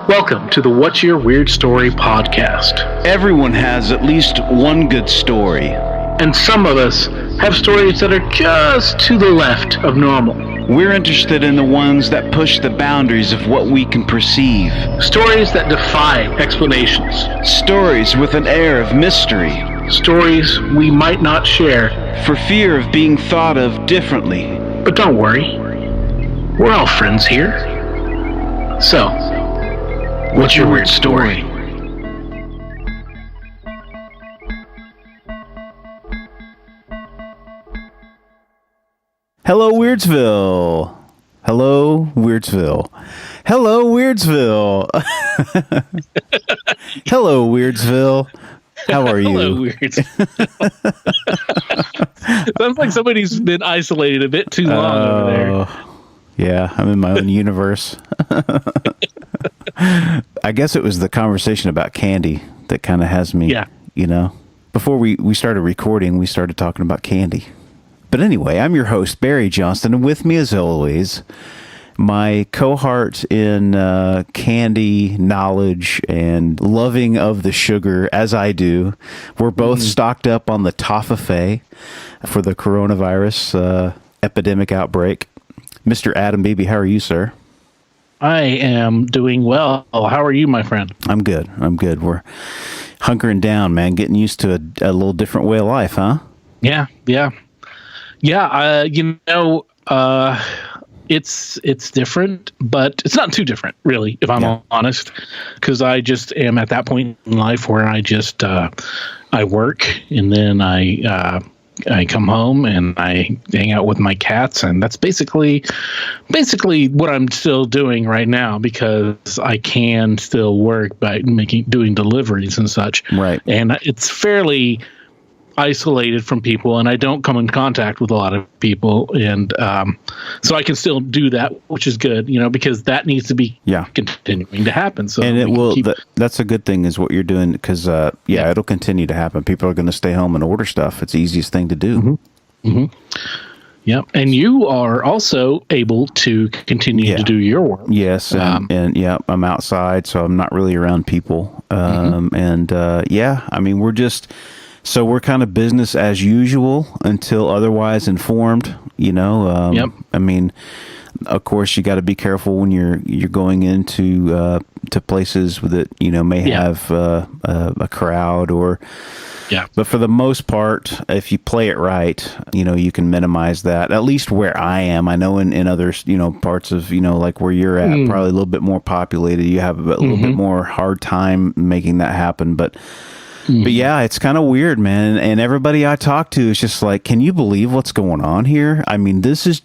Welcome to the What's Your Weird Story podcast. Everyone has at least one good story. And some of us have stories that are just to the left of normal. We're interested in the ones that push the boundaries of what we can perceive. Stories that defy explanations. Stories with an air of mystery. Stories we might not share for fear of being thought of differently. But don't worry, we're all friends here. So, what's your weird story? Hello, Weirdsville. Hello, Weirdsville. Hello, Weirdsville. Hello, Weirdsville. How are you? Hello, Weirds. Sounds like somebody's been isolated a bit too long over there. Yeah, I'm in my own universe. I guess it was the conversation about candy that kind of has me, you know. Before we started recording, we started talking about candy. But anyway, I'm your host, Barry Johnston, and with me as always, my cohort in candy knowledge and loving of the sugar, as I do. We're both stocked up on the Toffifee for the coronavirus epidemic outbreak. Mr. Adam Beebe, how are you, sir? I am doing well. How are you, my friend? I'm good. We're hunkering down, man, getting used to a little different way of life, huh? Yeah. It's different, but it's not too different, really, if I'm honest, because I just am at that point in life where I just I work and then I come home and I hang out with my cats, and that's basically what I'm still doing right now, because I can still work by doing deliveries and such. Right. And it's fairly isolated from people, and I don't come in contact with a lot of people, and so I can still do that, which is good, because that needs to be continuing to happen. So, and it will. That's a good thing, is what you're doing, because it'll continue to happen. People are going to stay home and order stuff. It's the easiest thing to do. Mm-hmm. Yep, and you are also able to continue to do your work. Yes, and I'm outside, so I'm not really around people. So we're kind of business as usual until otherwise informed, I mean, of course, you got to be careful when you're going into to places that, may have a crowd or. Yeah. But for the most part, if you play it right, you can minimize that, at least where I am. I know in other, parts of, like where you're at, probably a little bit more populated, you have a little bit more hard time making that happen. But yeah, it's kind of weird, man. And everybody I talk to is just like, can you believe what's going on here? I mean, this is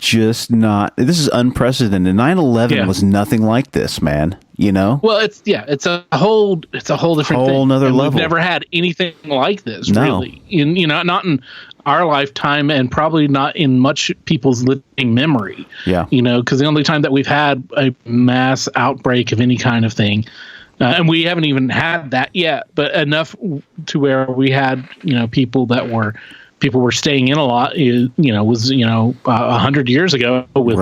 unprecedented. 9/11 was nothing like this, man. Well, it's a whole different thing. Whole nother level. We've never had anything like this, no. really. Not in our lifetime, and probably not in much people's living memory. Yeah. Because the only time that we've had a mass outbreak of any kind of thing, and we haven't even had that yet, but enough to where we had, people were staying in a lot, was 100 years ago with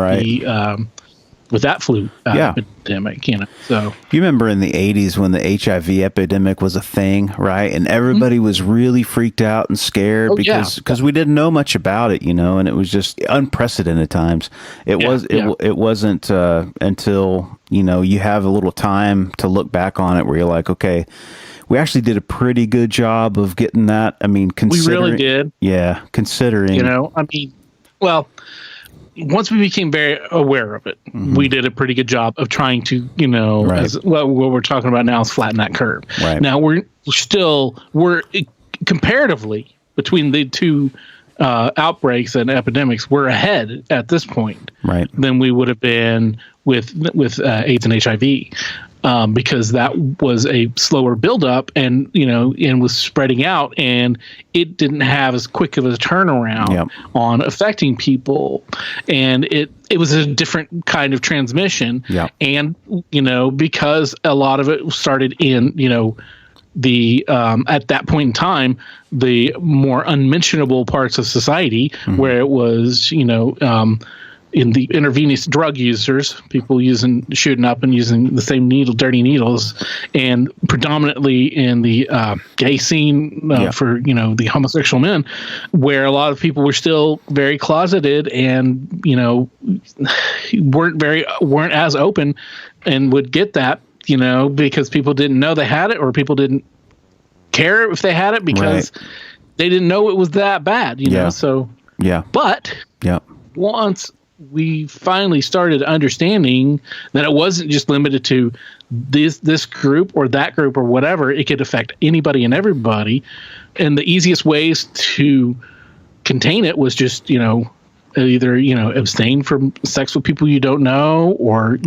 with that flu epidemic, So you remember in the 80s when the HIV epidemic was a thing, right? And everybody was really freaked out and scared because we didn't know much about it, and it was just unprecedented times. It wasn't until you have a little time to look back on it where you're like, okay, we actually did a pretty good job of getting that. I mean, we really did. Yeah, considering. Once we became very aware of it, we did a pretty good job of trying to, what we're talking about now is flatten that curve. Right. Now we're comparatively between the two outbreaks and epidemics, we're ahead at this point than we would have been with AIDS and HIV. Because that was a slower buildup, and was spreading out, and it didn't have as quick of a turnaround on affecting people, and it was a different kind of transmission, and because a lot of it started in the at that point in time, the more unmentionable parts of society, where it was in the intravenous drug users, people shooting up and using the same dirty needles, and predominantly in the gay scene for the homosexual men, where a lot of people were still very closeted and weren't as open and would get that because people didn't know they had it, or people didn't care if they had it because they didn't know it was that bad. So but once we finally started understanding that it wasn't just limited to this group or that group or whatever, it could affect anybody and everybody. And the easiest ways to contain it was just, either, abstain from sex with people you don't know, or,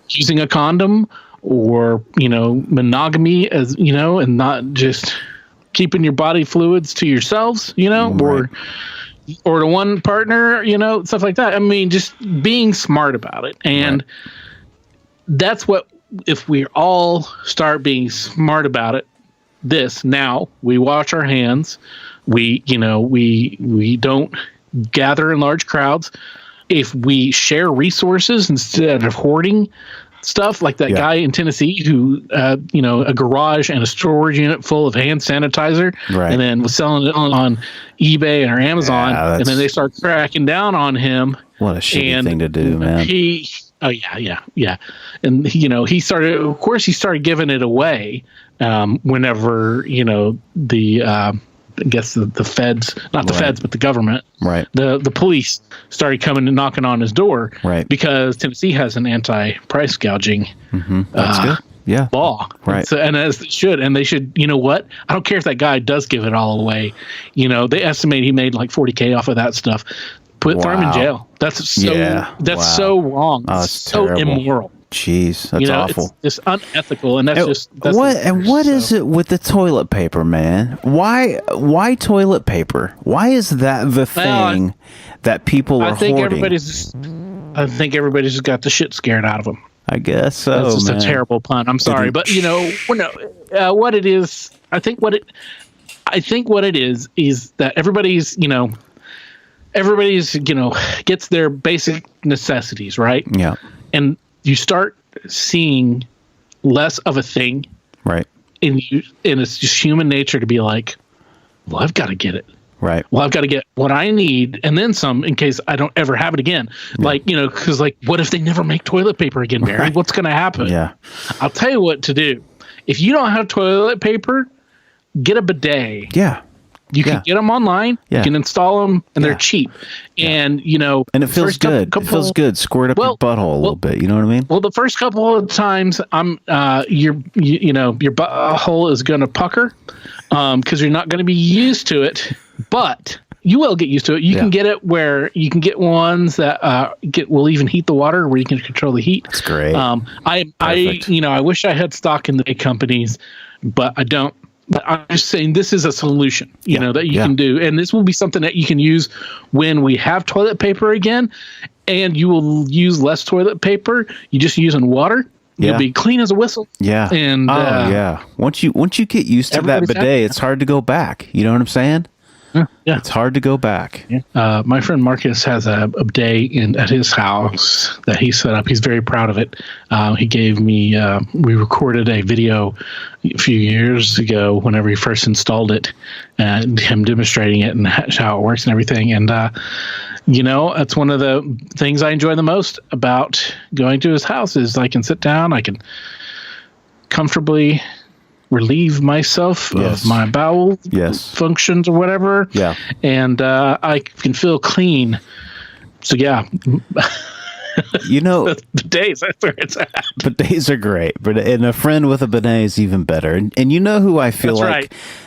using a condom, or, monogamy and not just keeping your body fluids to yourselves, or to one partner, stuff like that. I mean, just being smart about it. And that's what, if we all start being smart about it, now we wash our hands, we don't gather in large crowds. If we share resources instead of hoarding stuff, like that guy in Tennessee who, a garage and a storage unit full of hand sanitizer, and then was selling it on eBay or Amazon, and then they start cracking down on him. What a shitty thing to do, man. And he started giving it away whenever I guess the feds, not the feds, but the government, the police started coming and knocking on his door, because Tennessee has an anti-price gouging That's good. law, and as it should, and they should. You know what? I don't care if that guy does give it all away. They estimate he made like $40,000 off of that stuff. Throw him in jail. That's so wrong. It's so terrible. Immoral. Jeez, that's awful. It's just unethical, and that's what is it with the toilet paper, man? Why toilet paper? Why is that the thing that people are hoarding? I think everybody's just got the shit scared out of them. I guess so. That's just a terrible pun. I'm sorry, but what it is. I think what it is that everybody's gets their basic necessities, right? Yeah, and you start seeing less of a thing, right? And it's just human nature to be like, well, I've got to get it, right? Well, I've got to get what I need, and then some, in case I don't ever have it again. Because what if they never make toilet paper again, Barry? Right. What's going to happen? Yeah, I'll tell you what to do. If you don't have toilet paper, get a bidet. Yeah. You can get them online. Yeah. You can install them, and they're cheap. And and it feels good. It feels good. Squirt up your butthole a little bit. You know what I mean? Well, the first couple of times, your butthole is going to pucker, because you're not going to be used to it. But you will get used to it. You can get it where you can get ones that will even heat the water, where you can control the heat. That's great. I wish I had stock in the big companies, but I don't. But I'm just saying this is a solution, that you can do. And this will be something that you can use when we have toilet paper again, and you will use less toilet paper. You just using water. You'll be clean as a whistle. Yeah. And once you get used to that bidet, it's hard to go back. You know what I'm saying? Yeah. It's hard to go back. Yeah. My friend Marcus has a bidet at his house that he set up. He's very proud of it. He gave me, we recorded a video a few years ago whenever he first installed it, and him demonstrating it and how it works and everything. And, that's one of the things I enjoy the most about going to his house is I can sit down, I can comfortably relieve myself of my bowel functions or whatever. Yeah. And I can feel clean. So bidets, that's where it's at. Bidets are great, and a friend with a bidet is even better. And you know who I feel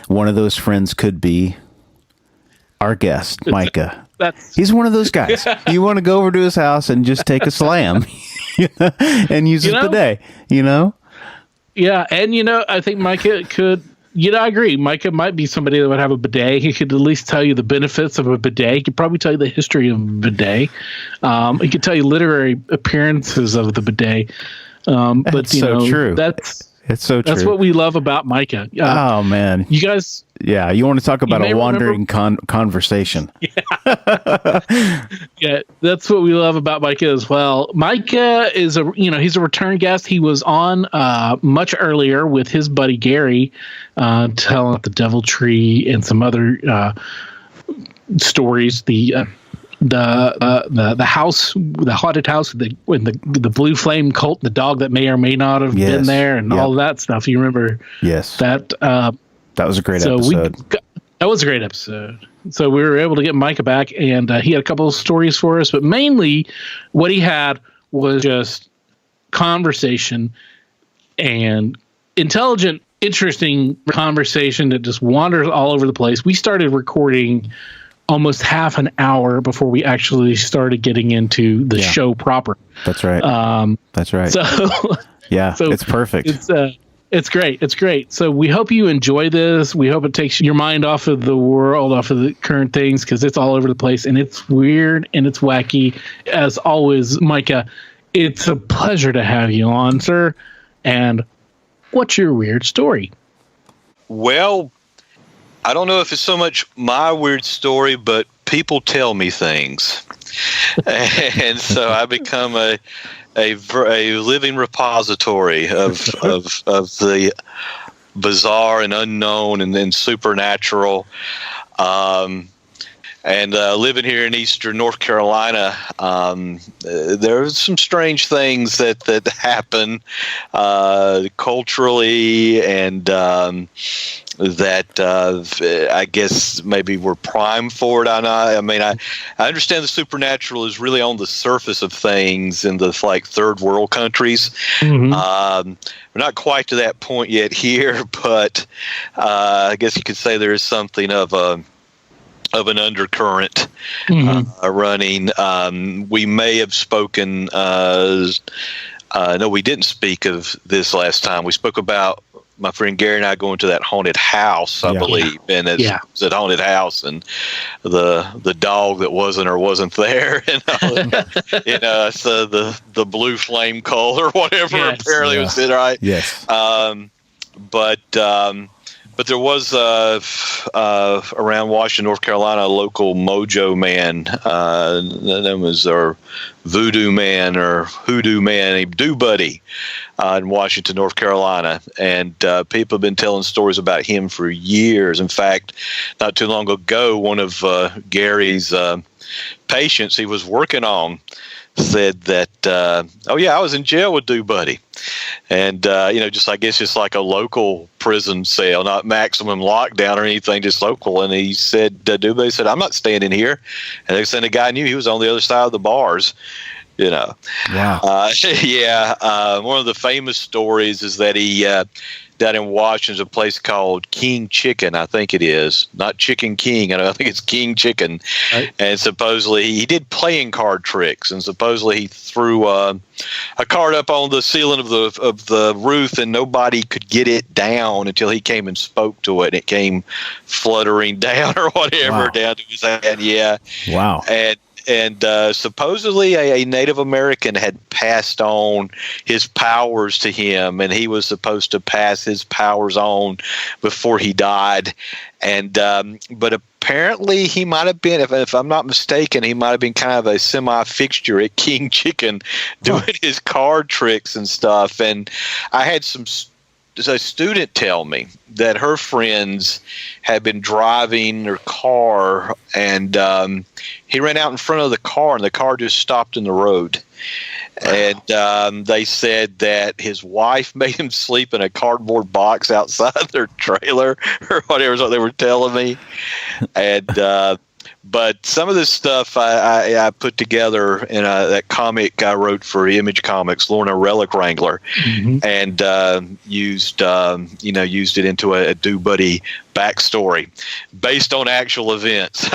one of those friends could be? Our guest, Micah. He's one of those guys. You want to go over to his house and just take a slam and use his bidet, Yeah, and I think Micah could. I agree. Micah might be somebody that would have a bidet. He could at least tell you the benefits of a bidet. He could probably tell you the history of a bidet. He could tell you literary appearances of the bidet. But so true. It's so true. That's what we love about Micah. Oh man, you guys Yeah, you want to talk about a wandering conversation. Yeah, that's what we love about Micah as well. Micah is he's a return guest. He was on much earlier with his buddy Gary, telling the Devil Tree and some other stories. The house, the haunted house with the blue flame cult, the dog that may or may not have been there, and all of that stuff. You remember? Yes. That was a great episode. That was a great episode. So we were able to get Micah back, and he had a couple of stories for us, but mainly what he had was just conversation and intelligent, interesting conversation that just wanders all over the place. We started recording almost half an hour before we actually started getting into the show proper. That's right. That's right. So it's perfect. It's great. It's great. So we hope you enjoy this. We hope it takes your mind off of the world, off of the current things, because it's all over the place and it's weird and it's wacky. As always, Micah, it's a pleasure to have you on, sir. And what's your weird story? Well, I don't know if it's so much my weird story, but people tell me things. And so I become a living repository of the bizarre and unknown and then supernatural. And living here in eastern North Carolina, there's some strange things that happen culturally, and that I guess maybe we're primed for it. I understand the supernatural is really on the surface of things in the third world countries. Mm-hmm. We're not quite to that point yet here, but I guess you could say there is something of an undercurrent running. We may have spoken. No, we didn't speak of this last time. We spoke about my friend Gary and I going to that haunted house, I believe, and it's that haunted house, and the dog that wasn't there, and so the blue flame cult or whatever apparently was it, right? Yes. But there was around Washington, North Carolina, a local mojo man, known as our voodoo man or hoodoo man, named Do Buddy, in Washington, North Carolina. And people have been telling stories about him for years. In fact, not too long ago, one of Gary's patients he was working on said that, I was in jail with Do Buddy. And, just, I guess, just like a local prison cell, not maximum lockdown or anything, just local. And he said, Do Buddy said, I'm not standing here. And they said the guy knew he was on the other side of the bars, Wow. One of the famous stories is that he, down in Washington, a place called King Chicken, I think it is. Not Chicken King, I think it's King Chicken. Right. And supposedly he did playing card tricks, and supposedly he threw a card up on the ceiling of the roof, and nobody could get it down until he came and spoke to it, and it came fluttering down or whatever down to his hand. Yeah. Wow. And supposedly a Native American had passed on his powers to him, and he was supposed to pass his powers on before he died. And but apparently he might have been, if I'm not mistaken, he might have been kind of a semi-fixture at King Chicken doing his card tricks and stuff. And I had a student tell me that her friends had been driving their car, and he ran out in front of the car, and the car just stopped in the road. And they said that his wife made him sleep in a cardboard box outside their trailer or whatever is what they were telling me. And but some of this stuff I put together in that comic I wrote for Image Comics, Lorna Relic Wrangler, and used it into a Do Buddy backstory based on actual events.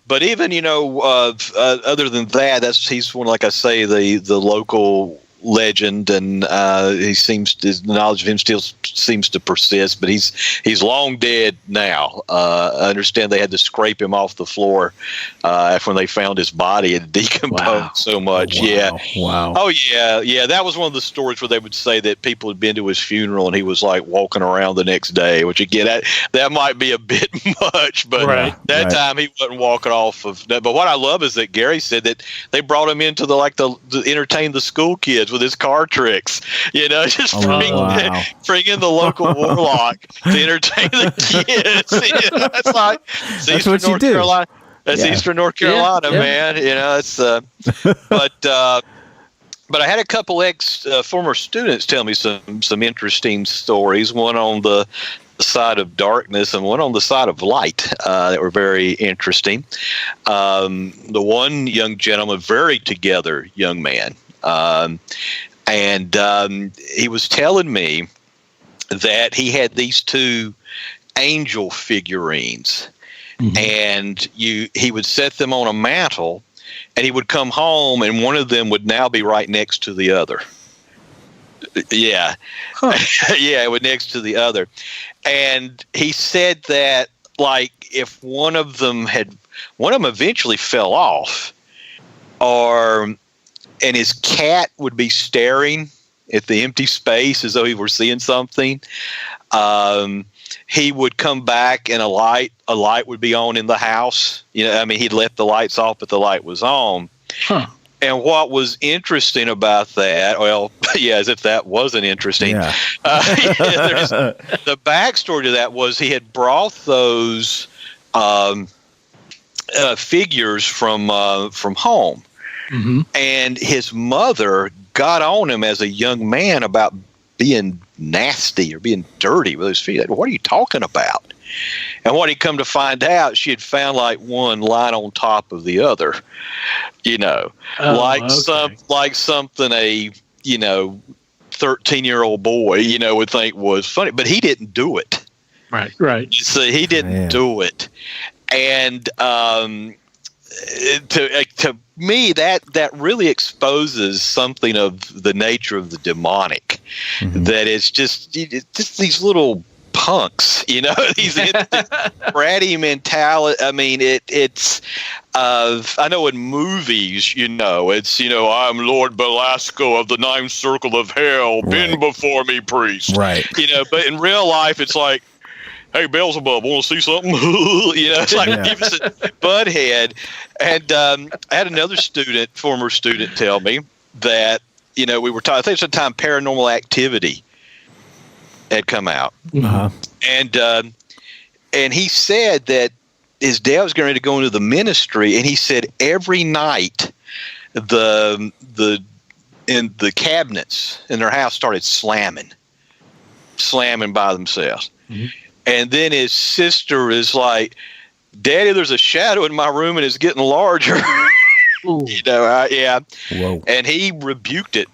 But even other than that, he's one, like I say, the local legend, and his knowledge of him still seems to persist, but he's long dead now. I understand they had to scrape him off the floor after when they found his body had decomposed so much. Wow. Oh yeah. That was one of the stories where they would say that people had been to his funeral and he was like walking around the next day, which again that might be a bit much, but that time he wasn't walking off of. But what I love is that Gary said that they brought him into to entertain the school kids with his card tricks, just bring in the local warlock to entertain the kids. It's like that's what you do. Carolina. That's Eastern North Carolina, man. It's but I had a couple former students tell me some interesting stories. One on the side of darkness and one on the side of light that were very interesting. The one young gentleman, very together young man, and he was telling me that he had these two angel figurines, and he would set them on a mantle, and he would come home, and one of them would now be right next to the other. Yeah. It would next to the other. And he said that, like, if one of them eventually fell off, and his cat would be staring at the empty space as though he were seeing something, he would come back and a light would be on in the house. He'd left the lights off, but the light was on. Huh. And what was interesting about that, as if that wasn't interesting, the backstory to that was he had brought those figures from home, and his mother got on him as a young man about being nasty or being dirty with his feet. What are you talking about? And what he'd come to find out, she had found like one lying on top of the other, like something a 13-year-old boy would think was funny, but he didn't do it. Right. So he didn't do it, and to me that really exposes something of the nature of the demonic. That it's just these little punks, these bratty mentality. I mean, it's I know in movies, it's I'm Lord Belasco of the Ninth Circle of Hell. Bend before me, priest. Right. But in real life, it's like, hey, Beelzebub, want to see something? It's like Beavis and Butthead. And I had another former student, tell me that we were talking. I think at the time Paranormal Activity had come out, and he said that his dad was getting ready to go into the ministry, and he said every night the cabinets in their house started slamming by themselves. And then his sister is like, Daddy, there's a shadow in my room and it's getting larger. Whoa. And he rebuked it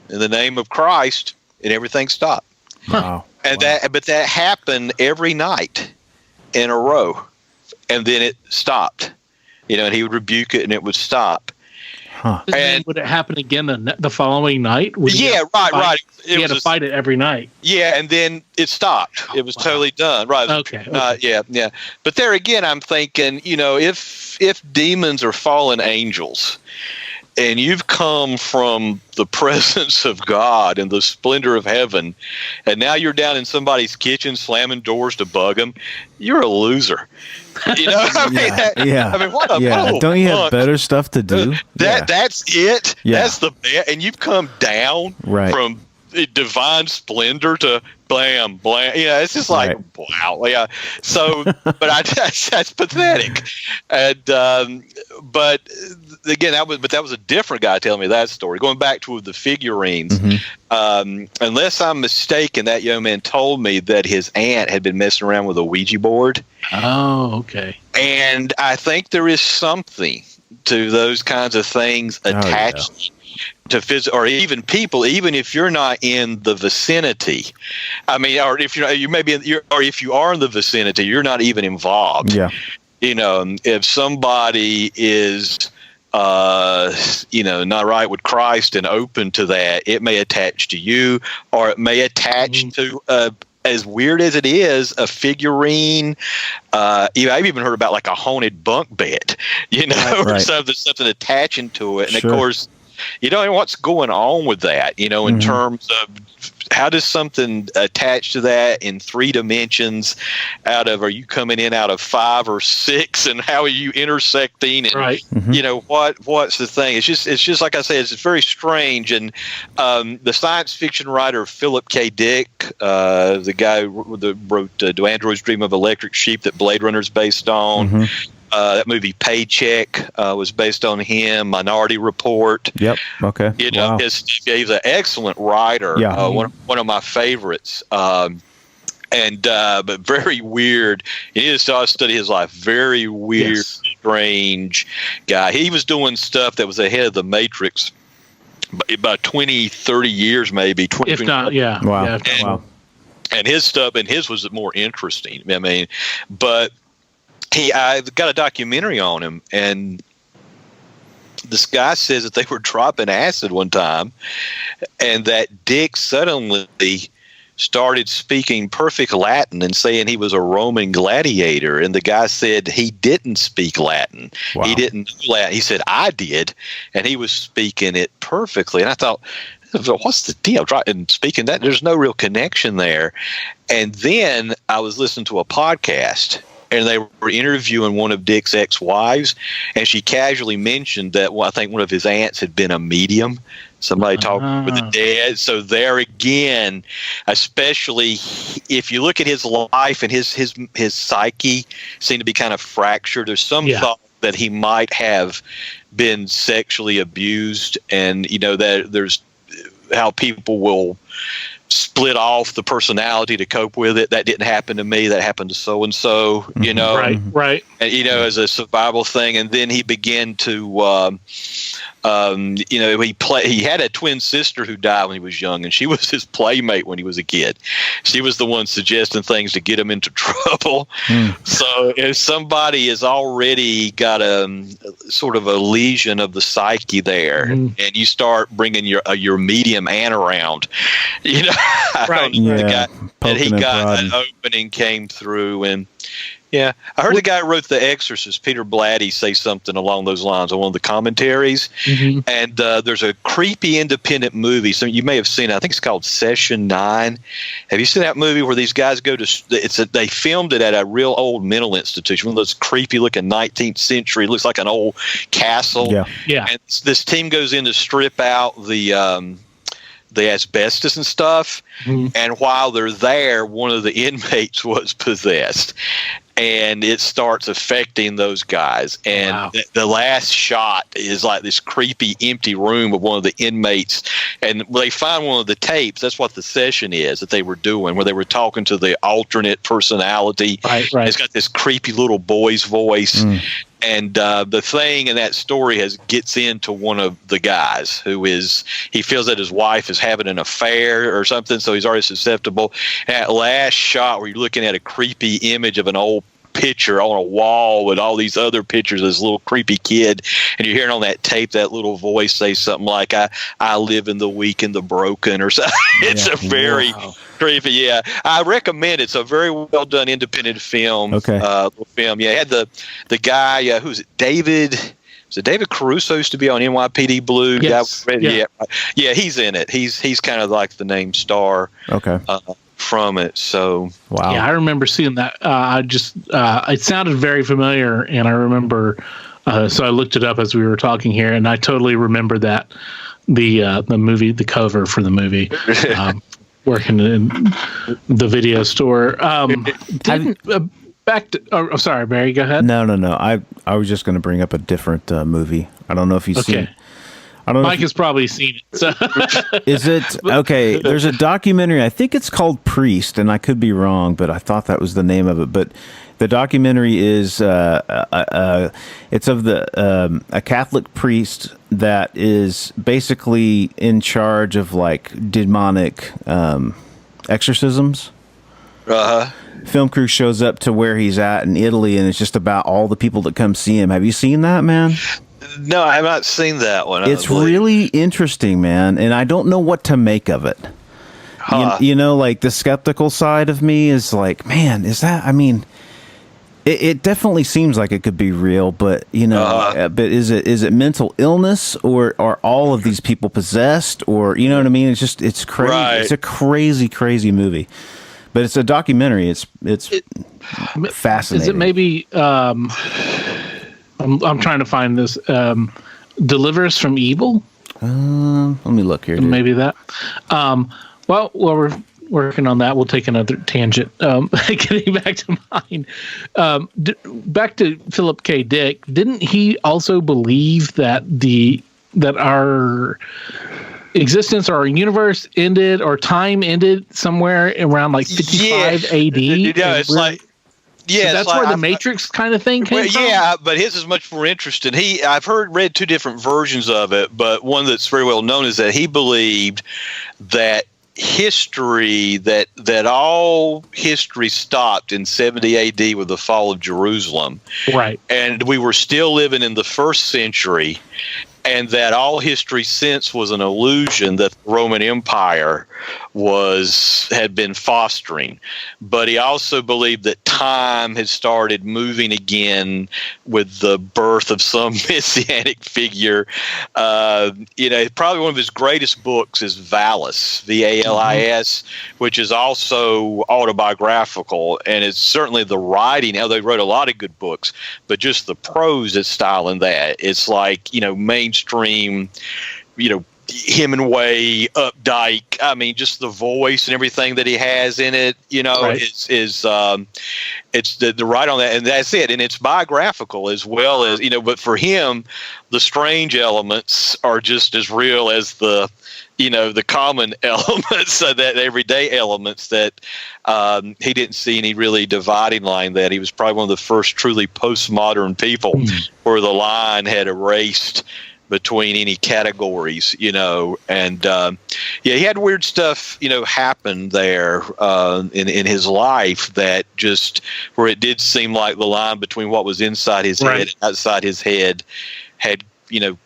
in the name of Christ, and everything stopped. Wow. And that happened every night in a row, and then it stopped. And he would rebuke it and it would stop. Huh. And would it happen again the following night? Right. He had to fight it every night. Yeah, and then it stopped. It was totally done. Right. Okay. Yeah. But there again, I'm thinking, if demons are fallen angels, and you've come from the presence of God and the splendor of heaven, and now you're down in somebody's kitchen slamming doors to bug them, you're a loser. What don't you have better stuff to do? That's it. Yeah. That's the best. And you've come down from divine splendor to blam, blam. It's just like, wow. Yeah. So, but that's pathetic. And, but again, that was a different guy telling me that story. Going back to the figurines, unless I'm mistaken, that young man told me that his aunt had been messing around with a Ouija board. Oh, okay. And I think there is something to those kinds of things attached to physical, or even people, even if you're not in the vicinity. I mean, or if you may be, or if you are in the vicinity, you're not even involved. Yeah. If somebody is not right with Christ and open to that, it may attach to you, or it may attach to, as weird as it is, a figurine. I've even heard about like a haunted bunk bed, or something attaching to it. And of course, what's going on with that, in terms of how does something attach to that in 3 dimensions are you coming in out of 5 or 6, and how are you intersecting? And, what's the thing? It's just like I said, it's very strange. And the science fiction writer Philip K. Dick, the guy that wrote Do Androids Dream of Electric Sheep that Blade Runner is based on, that movie Paycheck was based on him. Minority Report. Yep. Okay. Wow. He's an excellent writer. Yeah. One of my favorites. But very weird. You need to study his life. Very weird, strange guy. He was doing stuff that was ahead of the Matrix by 20, 30 years, maybe. 20, if not, yeah. Wow. Yeah. And his stuff, was more interesting. I mean, but I've got a documentary on him, and this guy says that they were dropping acid one time, and that Dick suddenly started speaking perfect Latin and saying he was a Roman gladiator. And the guy said he didn't speak Latin. Wow. He didn't know Latin. He said, I did. And he was speaking it perfectly. And I thought, what's the deal? And speaking that, there's no real connection there. And then I was listening to a podcast, and they were interviewing one of Dick's ex-wives, and she casually mentioned that, I think one of his aunts had been a medium, somebody talking with the dead. So there again, especially if you look at his life and his psyche seemed to be kind of fractured. There's some thought that he might have been sexually abused, and that there's how people will split off the personality to cope with it. That didn't happen to me. That happened to so and so. Right. And as a survival thing. And then he began to, he had a twin sister who died when he was young, and she was his playmate when he was a kid. She was the one suggesting things to get him into trouble. So if somebody has already got a sort of a lesion of the psyche there, and you start bringing your medium aunt around, right. He got an opening came through. And I heard the guy who wrote The Exorcist, Peter Blatty, say something along those lines on one of the commentaries. And there's a creepy independent movie. So you may have seen it. I think it's called Session 9. Have you seen that movie where these guys go to? They filmed it at a real old mental institution, one of those creepy looking 19th century. Looks like an old castle. Yeah. And this team goes in to strip out the asbestos and stuff. And while they're there, one of the inmates was possessed, and it starts affecting those guys. And the last shot is like this creepy empty room of one of the inmates, and they find one of the tapes. That's what the session is that they were doing, where they were talking to the alternate personality. Right. It's got this creepy little boy's voice. And the thing in that story gets into one of the guys he feels that his wife is having an affair or something, so he's already susceptible. And that last shot where you're looking at a creepy image of an old picture on a wall with all these other pictures of this little creepy kid, and you're hearing on that tape that little voice say something like, I live in the weak and the broken, or something. It's a very creepy. Yeah, I recommend it. It's a very well done independent film. Little film. Yeah, it had the guy who's it, David. So David Caruso used to be on NYPD Blue. Yes. Yeah, he's in it. He's kind of like the name star. From it. So wow. Yeah, I remember seeing that. It sounded very familiar, and I remember. So I looked it up as we were talking here, and I totally remember that the movie, the cover for the movie. Working in the video store. Back to. Sorry, Barry. Go ahead. No. I was just going to bring up a different movie. I don't know if you've seen it. I don't know. Mike has probably seen it. So. Is it okay? There's a documentary. I think it's called Priest, and I could be wrong, but I thought that was the name of it. But the documentary is it's of a Catholic priest that is basically in charge of like demonic exorcisms. Film crew shows up to where he's at in Italy, and it's just about all the people that come see him. Have you seen that, man? No, I have not seen that one. It's really interesting, man, and I don't know what to make of it. You know, like the skeptical side of me is like, man, is that? I mean, it definitely seems like it could be real, but you know, but is it mental illness, or are all of these people possessed, or you know what I mean? It's crazy. Right. It's a crazy movie, but it's a documentary. It's fascinating. Is it maybe? I'm trying to find this. Deliver Us from Evil. Let me look here. Dude. Maybe that. Well, while we're working on that, we'll take another tangent. Getting back to mine, back to Philip K. Dick. Didn't he also believe that our existence, our universe ended, or time ended somewhere around like 55 AD? Yeah, it's like. Yeah, so that's where the Matrix kind of thing came from? Yeah, but his is much more interesting. I've read two different versions of it, but one that's very well known is that he believed that history, that all history stopped in 70 AD with the fall of Jerusalem. Right. And we were still living in the first century, and that all history since was an illusion that the Roman Empire had been fostering. But he also believed that time had started moving again with the birth of some messianic figure. Probably one of his greatest books is Valis, Valis, which is also autobiographical, and it's certainly the writing. They wrote a lot of good books, but just the prose is style in that. It's like, mainstream, Hemingway, Updike. I mean, just the voice and everything that he has in it, right. it's the right on that, and that's it. And it's biographical as well as, but for him, the strange elements are just as real as the common elements, that everyday elements that he didn't see any really dividing line. That he was probably one of the first truly postmodern people where the line had erased between any categories, and he had weird stuff, happen there in his life, that just where it did seem like the line between what was inside his head and outside his head had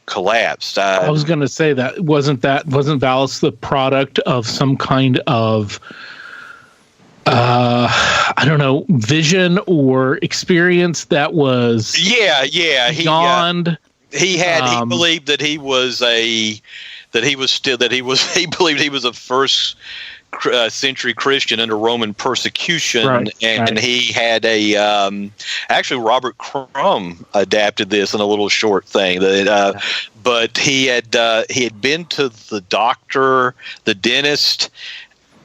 collapsed. I was going to say wasn't Valis the product of some kind of I don't know, vision or experience that was beyond. He believed that he believed he was a first century Christian under Roman persecution, he had actually Robert Crumb adapted this in a little short thing but he had been to the doctor, the dentist.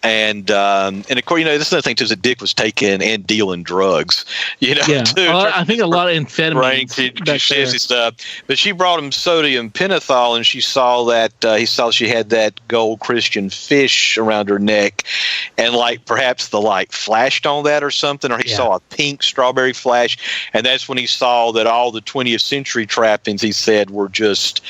And of course, this is another thing too, is that Dick was taking and dealing drugs, too. I think a lot of amphetamines, stuff. But she brought him sodium pentothal, and she saw that he saw she had that gold Christian fish around her neck, and perhaps the light flashed on that or something, or he saw a pink strawberry flash, and that's when he saw that all the 20th century trappings, he said, were just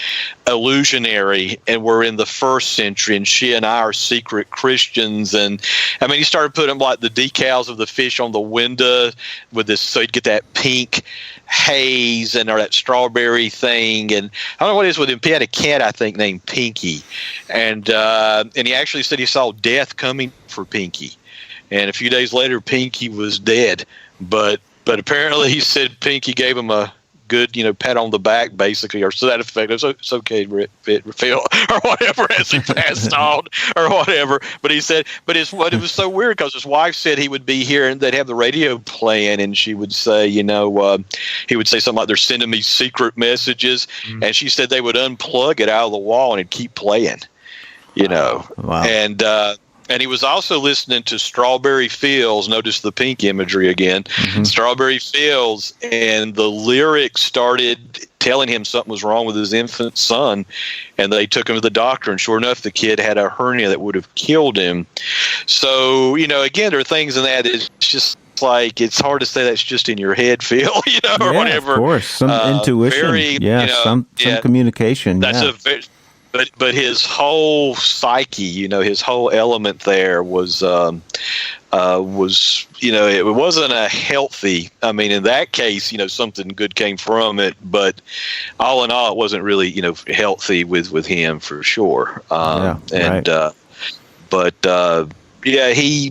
illusionary, and we're in the first century, and she and I are secret Christians. And I mean, he started putting the decals of the fish on the window with this, so he'd get that pink haze or that strawberry thing. And I don't know what it is with him. He had a cat, I think, named Pinky, and he actually said he saw death coming for Pinky. And a few days later, Pinky was dead. But apparently, he said Pinky gave him a good, pat on the back, basically, or to that effect. It's okay, Phil, or whatever, as he passed on, or whatever. But he said, it was so weird because his wife said he would be here and they'd have the radio playing, and she would say, he would say something like, "They're sending me secret messages," and she said they would unplug it out of the wall and it'd keep playing, Wow. And he was also listening to Strawberry Fields. Notice the pink imagery again. Strawberry Fields, and the lyrics started telling him something was wrong with his infant son, and they took him to the doctor, and sure enough, the kid had a hernia that would have killed him. So, again, there are things in that. It's just like, it's hard to say that's just in your head, Phil, or whatever. Of course, some intuition, some communication. but his whole psyche, his whole element there was it wasn't a healthy. I mean, in that case, something good came from it, but all in all, it wasn't really healthy with him for sure. He,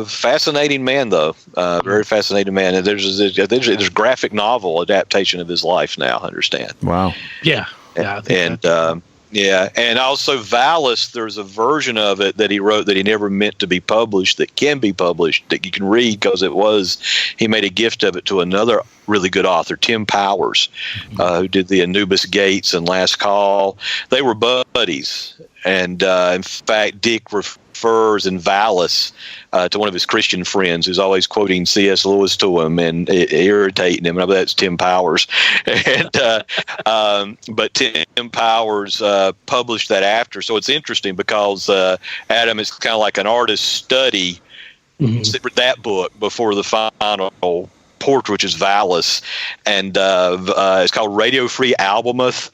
fascinating man though, very fascinating man. And there's a graphic novel adaptation of his life now. I understand. Wow. Yeah. And also Valis, there's a version of it that he wrote that he never meant to be published that can be published, that you can read because he made a gift of it to another really good author, Tim Powers, who did the Anubis Gates and Last Call. They were buddies. And in fact, Dick refers in Valis to one of his Christian friends who's always quoting C.S. Lewis to him and irritating him. And that's Tim Powers. But Tim Powers published that after. So it's interesting because Adam is kind of like an artist's study, that book before the final portrait, which is Valis. And it's called Radio Free Albemuth.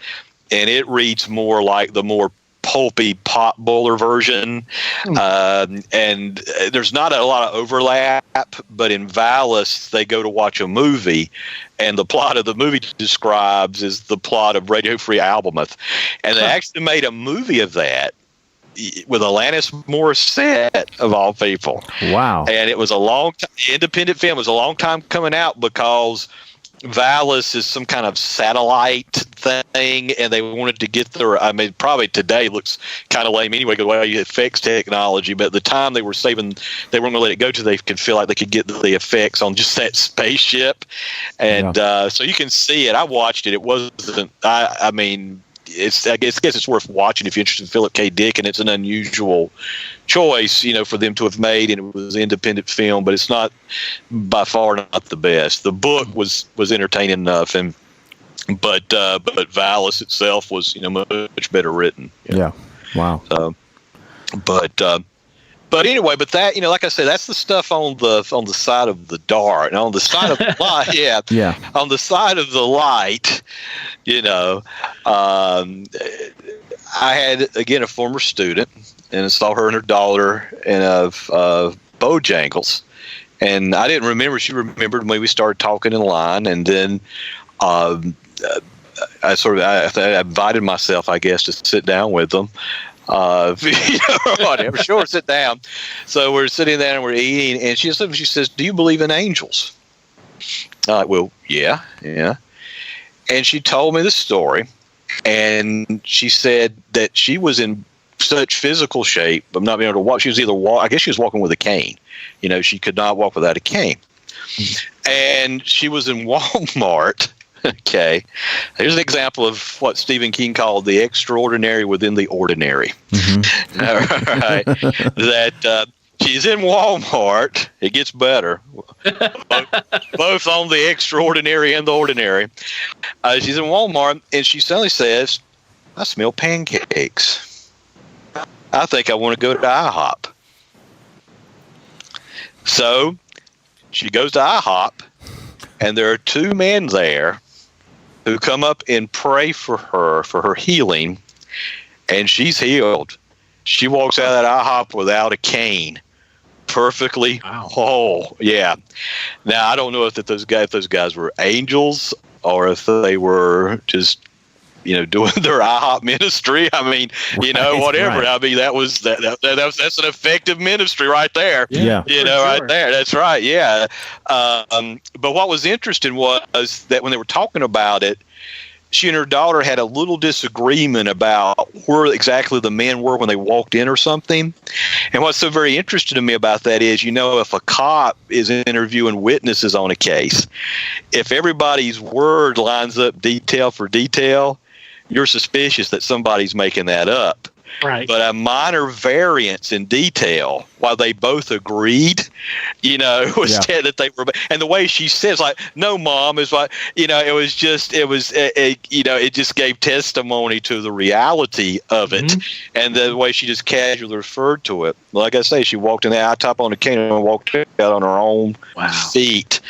And it reads more like the more pulpy pot boiler version, and there's not a lot of overlap, but in Valis they go to watch a movie and the plot of the movie describes is the plot of Radio Free Albemuth, and they actually made a movie of that with Alanis Morissette of all people. Wow. And it was a long time, independent film. It was a long time coming out because Valis is some kind of satellite thing, and they wanted to get their. I mean, probably today looks kind of lame anyway, the way you effects technology. But at the time they were saving, they weren't going to let it go till they could feel like they could get the effects on just that spaceship. And so you can see it. I watched it. It wasn't. I mean, I guess it's worth watching if you're interested in Philip K. Dick, and it's an unusual choice, for them to have made, and it was an independent film, but it's not by far not the best. The book was entertaining enough, but Valis itself was much better written. Yeah. Wow. But anyway, but that like I said, that's the stuff on the side of the dark, and on the side of the light, on the side of the light, I had again a former student, and I saw her and her daughter in Bojangles, and I didn't remember. She remembered when we started talking in line, and then I invited myself, I guess, to sit down with them. Whatever, sure, sit down. So we're sitting there and we're eating, and she says, "Do you believe in angels?" Well, yeah. And she told me the story, and she said that she was in such physical shape of not being able to walk. She was I guess she was walking with a cane. She could not walk without a cane. And she was in Walmart. Okay, here's an example of what Stephen King called the extraordinary within the ordinary. All right, that she's in Walmart. It gets better, both on the extraordinary and the ordinary. She's in Walmart, and she suddenly says, "I smell pancakes. I think I want to go to IHOP." So she goes to IHOP, and there are two men there who come up and pray for her healing, and she's healed. She walks out of that IHOP without a cane, perfectly whole. Yeah. Now I don't know if those guys were angels or if they were just doing their IHOP ministry. I mean, whatever. Right. I mean, that's an effective ministry right there. Yeah. Right there. That's right. Yeah. But what was interesting was that when they were talking about it, she and her daughter had a little disagreement about where exactly the men were when they walked in or something. And what's so very interesting to me about that is, if a cop is interviewing witnesses on a case, if everybody's word lines up detail for detail, you're suspicious that somebody's making that up. Right. But a minor variance in detail, while they both agreed, that they were, and the way she says, like, "No, Mom," is like, it just gave testimony to the reality of it, and the way she just casually referred to it. Like I say, she walked in the IHOP on a cane and walked out on her own feet.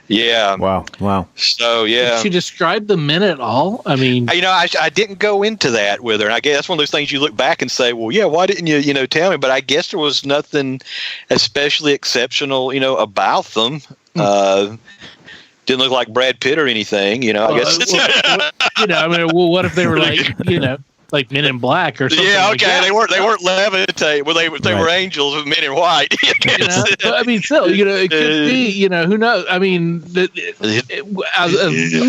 Yeah. Wow. So, yeah. Did she describe the men at all? I mean, I didn't go into that with her. And I guess that's one of those things you look back and say, well, yeah, why didn't you tell me? But I guess there was nothing especially exceptional, about them. Didn't look like Brad Pitt or anything, I guess. What if they were like Men in Black or something? Yeah, okay. Like they weren't levitating. Well, they were angels with men in white. But, I mean, still, it could be, who knows? I mean,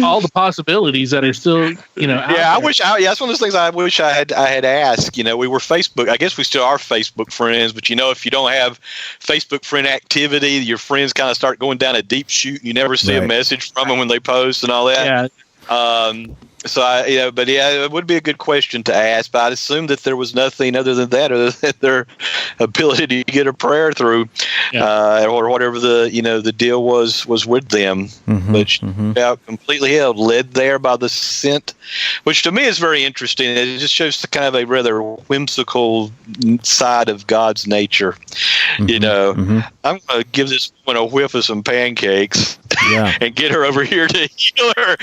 all the possibilities that are still, out there. That's one of those things I wish I had asked. We were Facebook. I guess we still are Facebook friends, but if you don't have Facebook friend activity, your friends kind of start going down a deep chute. And you never see a message from them when they post and all that. Yeah. So it would be a good question to ask, but I'd assume that there was nothing other than their ability to get a prayer through, or whatever the deal was with them. But completely led there by the scent, which to me is very interesting. It just shows the kind of a rather whimsical side of God's nature. I'm going to give this woman a whiff of some pancakes and get her over here to heal her.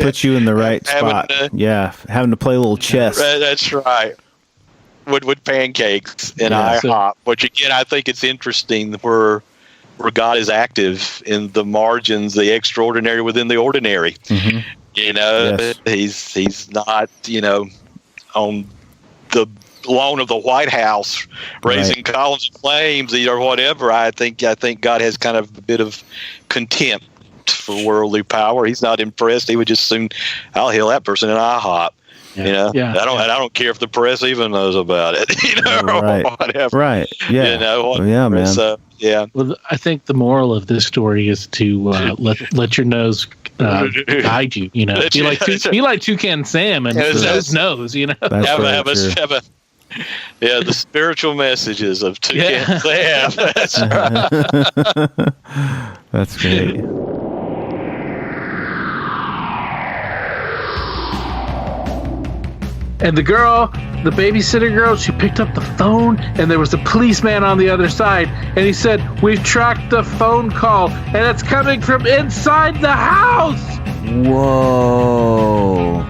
Put you in the right spot. Having to play a little chess. That's right. With pancakes and IHOP. Which again, I think it's interesting where God is active in the margins, the extraordinary within the ordinary. He's not on the lawn of the White House raising columns of flames or whatever. I think God has kind of a bit of contempt for worldly power. He's not impressed. He would just soon, I'll heal that person in IHOP. I don't care if the press even knows about it. Or whatever. Right. Yeah. Man. So, Well, I think the moral of this story is to let your nose guide you. Be like Toucan Sam and nose knows. Have the spiritual messages of Toucan Sam. That's right. That's great. And the girl, the babysitter girl, she picked up the phone, and there was a policeman on the other side, and he said, "We've tracked the phone call, and it's coming from inside the house." Whoa.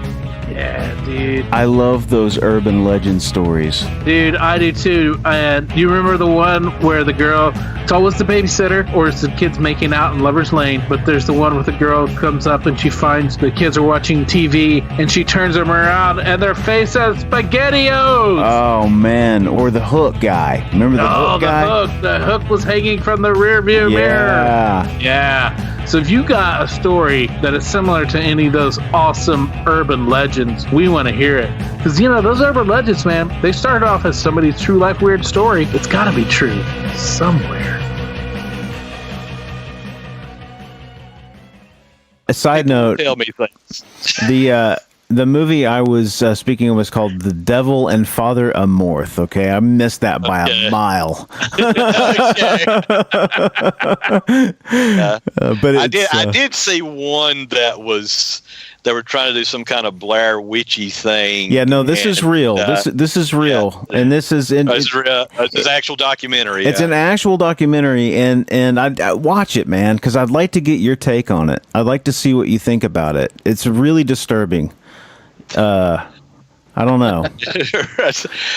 Yeah, dude. I love those urban legend stories. Dude, I do too. And you remember the one where the girl, it's always the babysitter or it's the kids making out in Lover's Lane, but there's the one where the girl comes up and she finds the kids are watching TV and she turns them around and their face has SpaghettiOs. Oh, man. Or the Hook guy. Remember the Hook guy? The Hook was hanging from the rear view mirror. Yeah. So if you got a story that is similar to any of those awesome urban legends, we want to hear it. Because, those urban legends, man, they started off as somebody's true life weird story. It's got to be true somewhere. A side note. Tell me things. The movie I was speaking of was called The Devil and Father Amorth. Okay, I missed that by a mile. But I did see one that they were trying to do some kind of Blair Witchy thing. Yeah, no, this is real. This is real, and this is it's an actual documentary. It's an actual documentary, and I watch it, man, because I'd like to get your take on it. I'd like to see what you think about it. It's really disturbing. I don't know.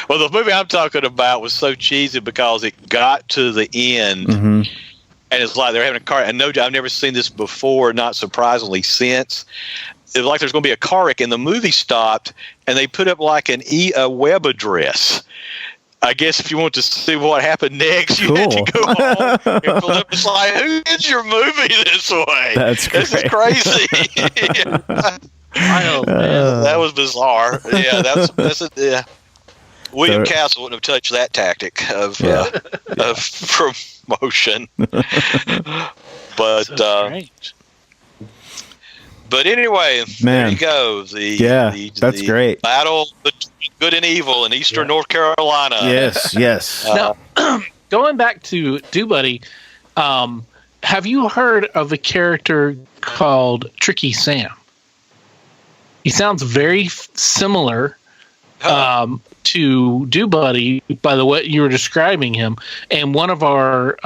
Well, the movie I'm talking about was so cheesy because it got to the end, and it's like they're having a car. And I've never seen this before, not surprisingly since. It was like there's going to be a car wreck, and the movie stopped, and they put up like a web address. I guess if you want to see what happened next, you had to go home and pull up. It's like, who did your movie this way? This is crazy. Wild, man. That was bizarre. Yeah, that's it. Yeah. William Castle wouldn't have touched that tactic of promotion. But anyway, man, there you go. That's great. Battle between good and evil in Eastern North Carolina. Yes. Now, going back to Do Buddy, have you heard of a character called Tricky Sam? He sounds very similar to do Buddy by the way you were describing him. And one of our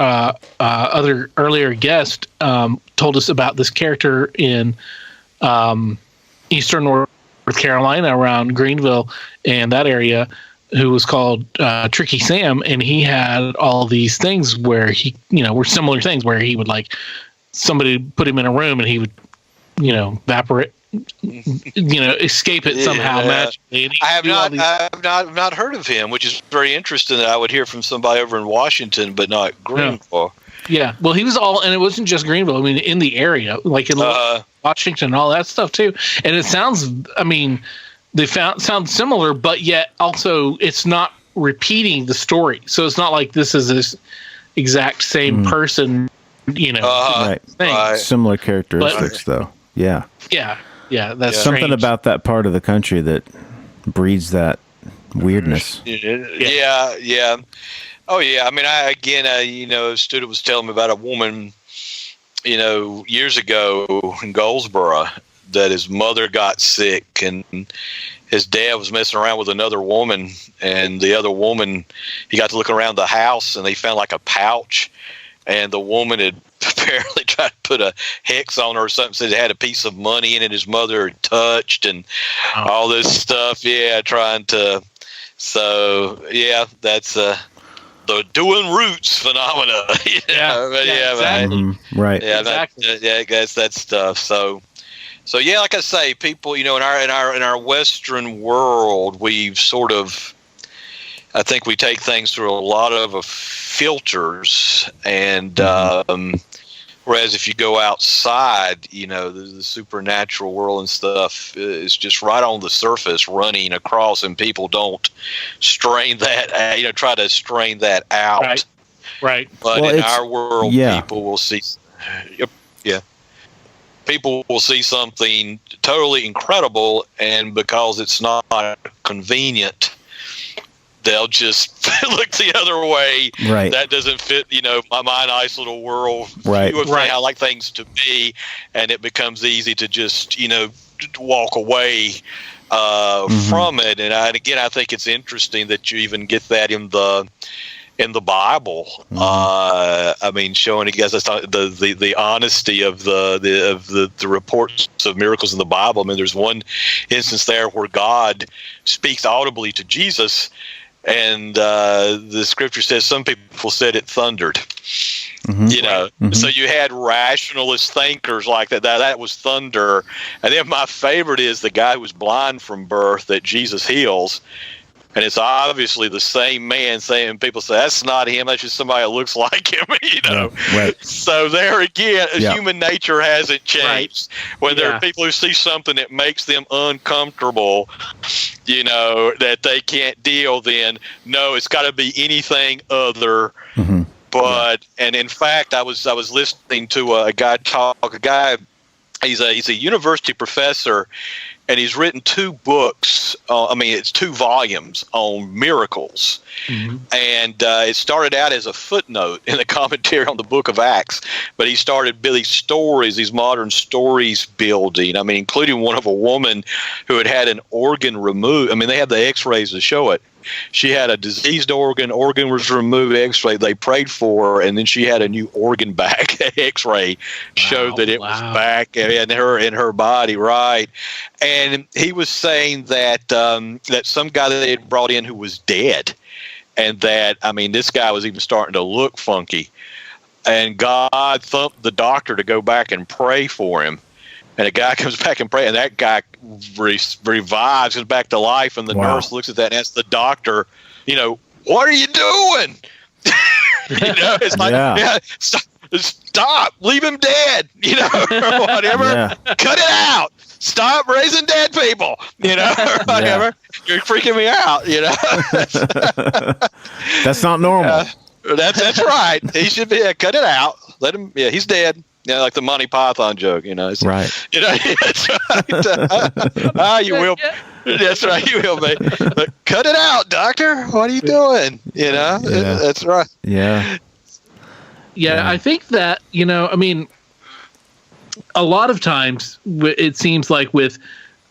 other earlier guests told us about this character in eastern North Carolina around Greenville and that area, who was called Tricky Sam, and he had all these things where he, were similar things where he would somebody put him in a room and he would, evaporate, escape it somehow magically. I have not heard of him, which is very interesting that I would hear from somebody over in Washington, but not Greenville. Yeah, well, he was and it wasn't just Greenville. I mean, in the area, like in Washington and all that stuff too. And it sounds, they sound similar, but yet also it's not repeating the story. So it's not like this is this exact same person, right. thing. Similar characteristics, though. Yeah. Yeah. That's something strange. about that part of the country that breeds that weirdness. Yeah. Oh yeah. A student was telling me about a woman, years ago in Goldsboro, that his mother got sick and his dad was messing around with another woman, and the other woman, he got to look around the house and they found like a pouch, and the woman had apparently tried to put a hex on her or something, said it had a piece of money in it his mother had touched and all this stuff. Yeah, trying to. So yeah, that's the doing roots phenomena. Exactly. Right. Yeah, exactly. I guess that stuff. So yeah, like I say, people, in our Western world, we've sort of, I think we take things through a lot of filters, and whereas if you go outside, the supernatural world and stuff is just right on the surface, running across, and people don't strain that, try to strain that out. Right. But in our world, people will see. Yeah. People will see something totally incredible, and because it's not convenient, they'll just look the other way. Right. That doesn't fit, my nice little world right. view of how I like things to be, and it becomes easy to just, walk away from it. And I think it's interesting that you even get that in the Bible. Showing you guys the honesty of the reports of miracles in the Bible. There's one instance there where God speaks audibly to Jesus, and the scripture says some people said it thundered. So you had rationalist thinkers like that was thunder. And then my favorite is the guy who was blind from birth that Jesus heals. And it's obviously the same man saying, people say, that's not him, that's just somebody that looks like him, Right. So there again, human nature hasn't changed. Right. When there are people who see something that makes them uncomfortable, that they can't deal, then no, it's got to be anything other. But, and in fact, I was listening to a guy talk, he's a university professor, and he's written 2 books. It's 2 volumes on miracles. And it started out as a footnote in the commentary on the book of Acts. But he started these stories, these modern stories building. Including one of a woman who had an organ removed. They had the x-rays to show it. She had a diseased organ was removed, x-ray, they prayed for her, and then she had a new organ back. X-ray showed that it was back in her body, right? And he was saying that that some guy that they had brought in who was dead, and that, this guy was even starting to look funky, and God thumped the doctor to go back and pray for him. And a guy comes back and prays, and that guy revives, comes back to life, and the nurse looks at that and asks the doctor, what are you doing? It's like, stop, leave him dead, or whatever. Cut it out. Stop raising dead people, or whatever. You're freaking me out, That's not normal. That's right. He should be, cut it out. Let him, he's dead. Like the Monty Python joke, Right. That's right. You will. That's right. You will be. But cut it out, doctor. What are you doing? That's right. Yeah. I think that, a lot of times it seems like with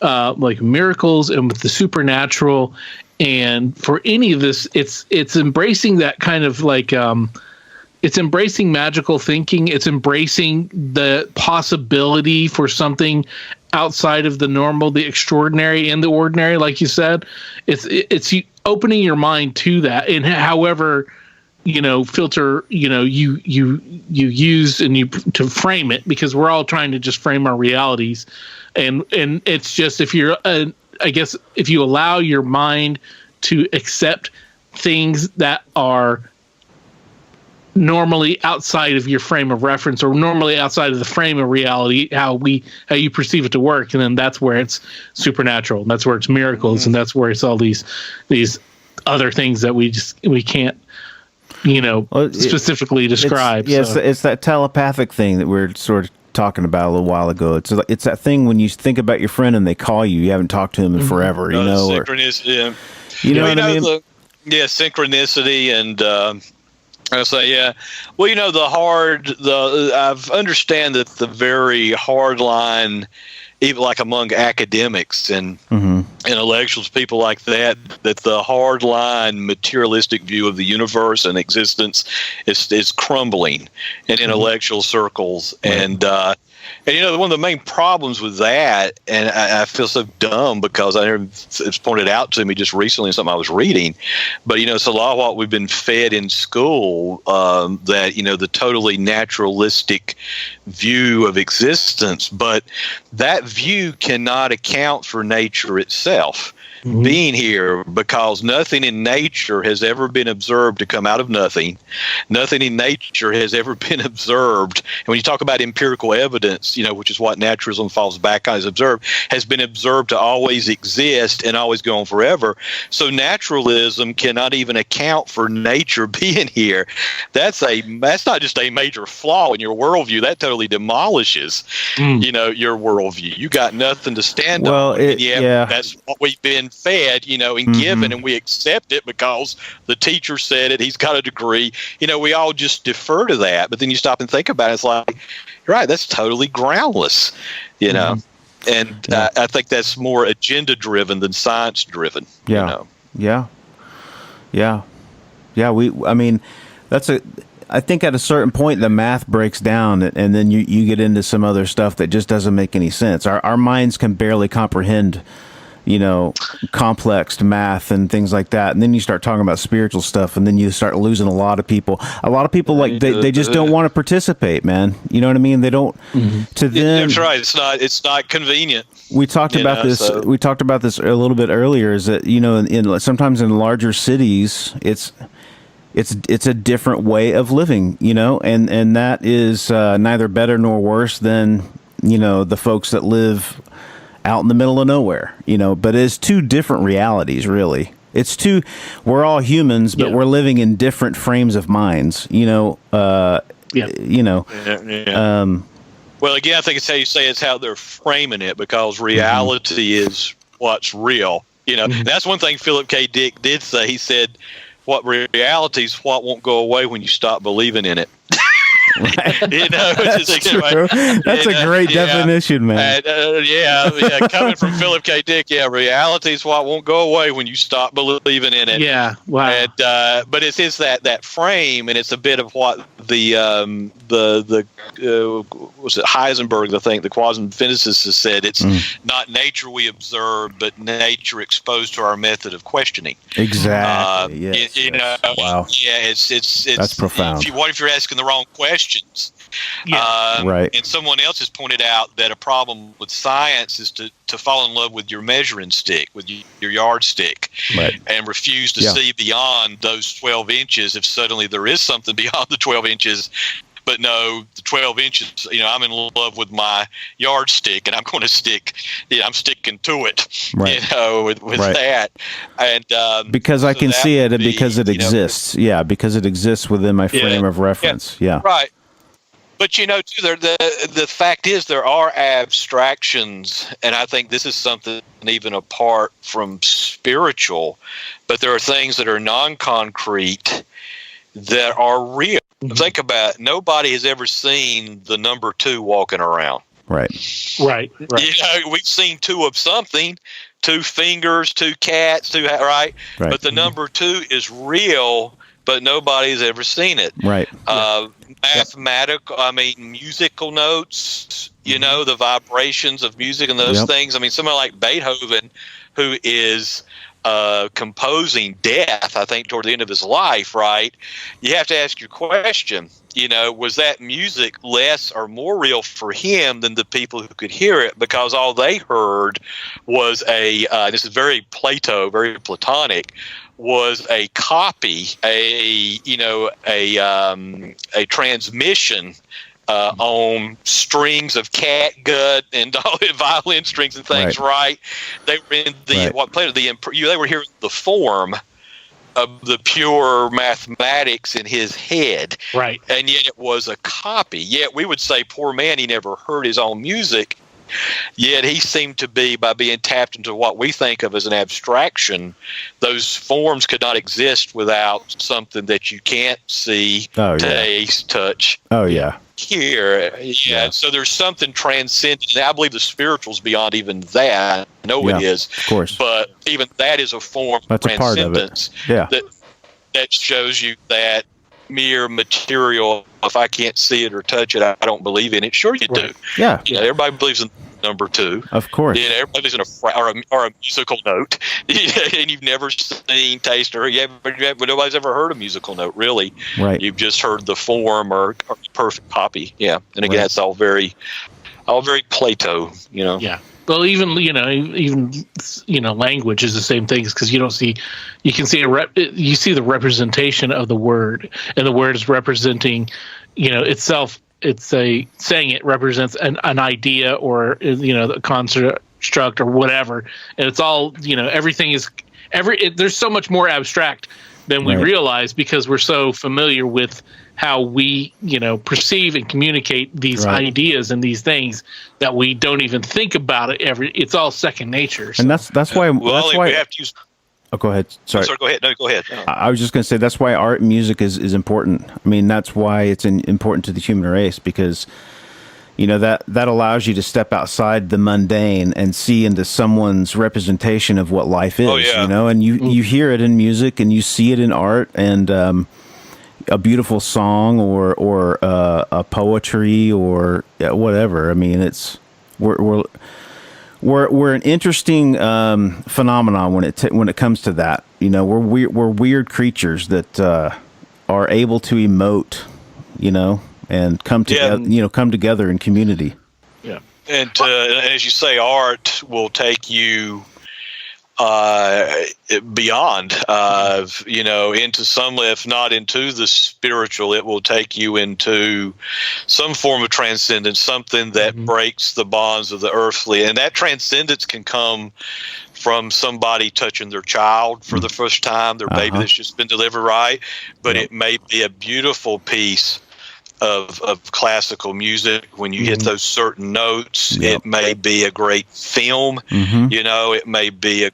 like miracles and with the supernatural. And for any of this, it's embracing that kind of like it's embracing magical thinking. It's embracing the possibility for something outside of the normal, the extraordinary, and the ordinary. Like you said, it's opening your mind to that, and however filter you use and you to frame it, because we're all trying to just frame our realities, and it's just if you're I guess if you allow your mind to accept things that are normally outside of your frame of reference, or normally outside of the frame of reality, how you perceive it to work, and then that's where it's supernatural, and that's where it's miracles, and that's where it's all these other things that we can't specifically describe. It's that telepathic thing that we're sort of talking about a little while ago. It's that thing when you think about your friend and they call you haven't talked to him in forever, synchronicity. You know what I mean? Synchronicity, and I say, yeah. Well, I've understand that the very hard line, even like among academics and intellectuals, people like that the hard line materialistic view of the universe and existence is crumbling in intellectual circles. Right. And one of the main problems with that, and I feel so dumb because it's pointed out to me just recently in something I was reading, but it's a lot of what we've been fed in school, that the totally naturalistic view of existence, but that view cannot account for nature itself being here, because nothing in nature has ever been observed to come out of nothing. Nothing in nature has ever been observed. And when you talk about empirical evidence, which is what naturalism falls back on, has been observed to always exist and always go on forever. So naturalism cannot even account for nature being here. That's not just a major flaw in your worldview. That totally demolishes, your worldview. You got nothing to stand on. That's what we've been fed, and given, and we accept it because the teacher said it. He's got a degree. We all just defer to that. But then you stop and think about it. It's like, right, that's totally groundless, And I think that's more agenda driven than science driven. Yeah. I think at a certain point the math breaks down, and then you get into some other stuff that just doesn't make any sense. Our minds can barely comprehend complex math and things like that, and then you start talking about spiritual stuff, and then you start losing a lot of people. Like they just don't want to participate, man. You know what I mean? They don't. To them, that's right. It's not convenient. We talked about this. So. We talked about this a little bit earlier. Is that in sometimes in larger cities, it's a different way of living, and that is neither better nor worse than the folks that live out in the middle of nowhere, but it's two different realities, really. We're all humans, but we're living in different frames of minds, Well, again, I think it's how you say it's how they're framing it, because reality is what's real. That's one thing Philip K. Dick did say. He said, what reality is what won't go away when you stop believing in it. Right. That's true. That's a great definition, man. Coming from Philip K. Dick, reality is what won't go away when you stop believing in it. Yeah, wow. And, but it's that frame, and it's a bit of what the was it Heisenberg? I think the quantum physicist has said it's not nature we observe, but nature exposed to our method of questioning. Exactly. Wow. Yeah, it's that's profound. What if you're asking the wrong questions? Right. And someone else has pointed out that a problem with science is to fall in love with your measuring stick, with your yardstick, right, and refuse to see beyond those 12 inches if suddenly there is something beyond the 12 inches. But no, the 12 inches, I'm in love with my yardstick, and I'm going to I'm sticking to it, right, with that. And because I can see it, and because it exists. Because it exists within my frame of reference. Yeah. Right. But too, the fact is there are abstractions, and I think this is something even apart from spiritual, but there are things that are non-concrete that are real. Think about it. Nobody has ever seen the number 2 walking around. Right. We've seen two of something, 2 fingers, 2 cats, right? But the number 2 is real, but nobody's ever seen it. Right. Musical notes, the vibrations of music and those things. I mean, someone like Beethoven, who is composing death, I think, toward the end of his life, right? You have to ask your question, was that music less or more real for him than the people who could hear it? Because all they heard was this is very Plato, very Platonic, was a copy, a transmission on strings of catgut and violin strings and things, right? They were in they were hearing the form of the pure mathematics in his head, right? And yet it was a copy. Yet we would say, poor man, he never heard his own music. Yet he seemed to be, by being tapped into what we think of as an abstraction, those forms could not exist without something that you can't see, taste, touch. Hear. So there's something transcendent. I believe the spiritual's beyond even that. I know it is, of course. But even that is a form of transcendence. That shows you that mere material, if I can't see it or touch it, I don't believe in it. Sure you do. Yeah. Everybody believes in number 2. Of course. Everybody believes in a musical note. And you've never seen, tasted, or nobody's ever heard a musical note, really. Right. You've just heard the form or perfect copy. Yeah. And again, that's all very Plato, Yeah. Well, even language is the same thing, because you can see you see the representation of the word, and the word is representing, itself. It's saying it represents an idea, or the construct or whatever, and it's all everything is there's so much more abstract than we realize, because we're so familiar with how we perceive and communicate these ideas and these things that we don't even think about it. It's all second nature. So. And that's why we have to use. Oh, go ahead. Sorry. Go ahead. No, go ahead. I was just going to say that's why art and music is important. I mean, that's why it's important to the human race, because that allows you to step outside the mundane and see into someone's representation of what life is. And you hear it in music, and you see it in art, and a beautiful song or a poetry or whatever. I mean, we're an interesting phenomenon when it comes to that. We're weird creatures that are able to emote, and come together. Come together in community. Yeah, and as you say, art will take you beyond, into some, if not into the spiritual, it will take you into some form of transcendence, something that breaks the bonds of the earthly. And that transcendence can come from somebody touching their child for the first time, their baby that's just been delivered, right? But it may be a beautiful piece of classical music when you hit those certain notes. It may be a great film, it may be a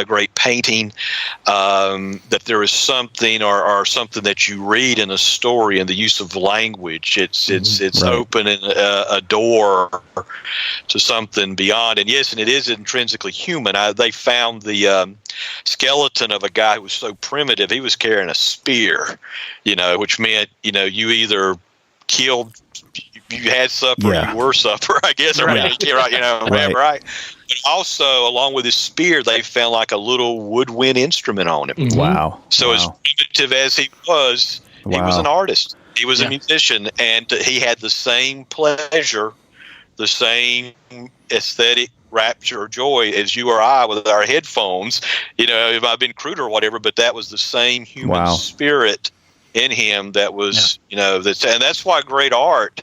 great painting, that there is something or something that you read in a story, and the use of language, it's opening a door to something beyond. And yes, and it is intrinsically human. They found the skeleton of a guy who was so primitive, he was carrying a spear, which meant, you either killed, you had supper, you were supper, I guess, right? Whatever, right? But also, along with his spear, they found like a little woodwind instrument on him. Wow. So as primitive as he was an artist. He was a musician, and he had the same pleasure, the same aesthetic rapture or joy as you or I with our headphones. It might have been crude or whatever, but that was the same human spirit in him that was, and that's why great art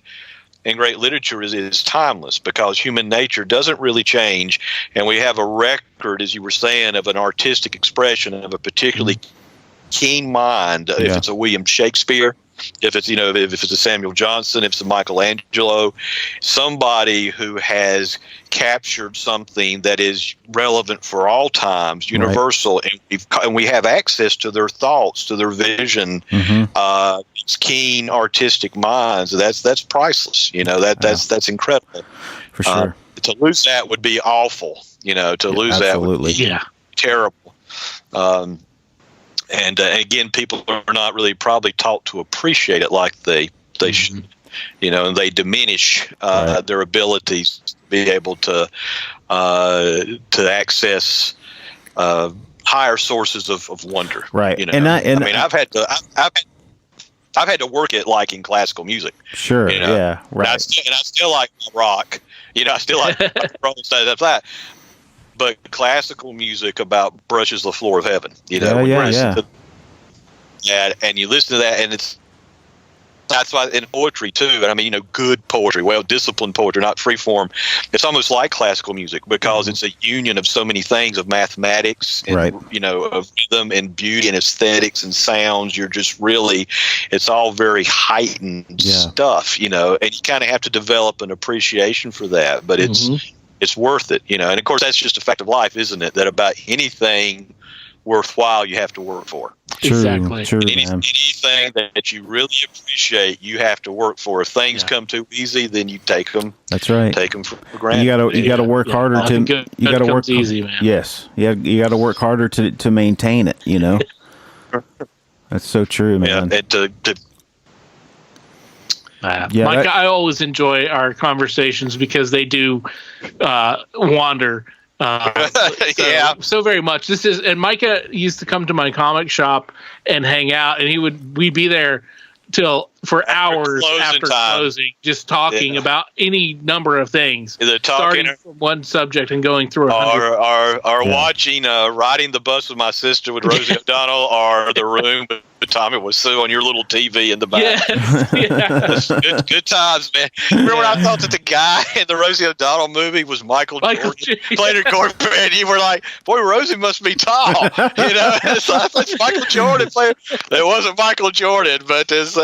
and great literature is timeless, because human nature doesn't really change. And we have a record, as you were saying, of an artistic expression of a particularly keen mind. If it's a William Shakespeare, if it's if it's a Samuel Johnson, if it's a Michelangelo, somebody who has captured something that is relevant for all times, universal, and we have access to their thoughts, to their vision, these keen artistic minds. That's priceless. That's incredible. For sure. To lose that would be awful. To lose that would be terrible. And again, people are not really probably taught to appreciate it like they should. And they diminish their abilities to be able to access higher sources of wonder. Right. I've had to work at liking classical music. Sure. Yeah. Right. And I still like rock. I still like rock and stuff like that. But classical music about brushes the floor of heaven. And you listen to that, and that's why in poetry too. And good poetry, well-disciplined poetry, not free form. It's almost like classical music because it's a union of so many things, of mathematics and of rhythm and beauty and aesthetics and sounds. You're just really, it's all very heightened stuff, and you kind of have to develop an appreciation for that. But it's worth it, And of course, that's just a fact of life, isn't it? That about anything worthwhile you have to work for. Exactly. True, anything that you really appreciate, you have to work for. If things come too easy, then you take them. That's right. Take them for granted. You got to work harder to. You got to work easy, man. Yes. You got to work harder to maintain it. That's so true, man. Mike, I always enjoy our conversations because they do wander. So very much. And Micah used to come to my comic shop and hang out, and we'd be there for hours after closing, just talking about any number of things. Either talking starting from one subject and going through watching Riding the Bus with My Sister with Rosie O'Donnell, or The Room with Tommy Wiseau on your little TV in the back. Yes. Good times, man. Remember when I thought that the guy in the Rosie O'Donnell movie was Michael Jordan playing a Corvette, and you were like, boy, Rosie must be tall. It's Michael Jordan playing. It wasn't Michael Jordan, but it's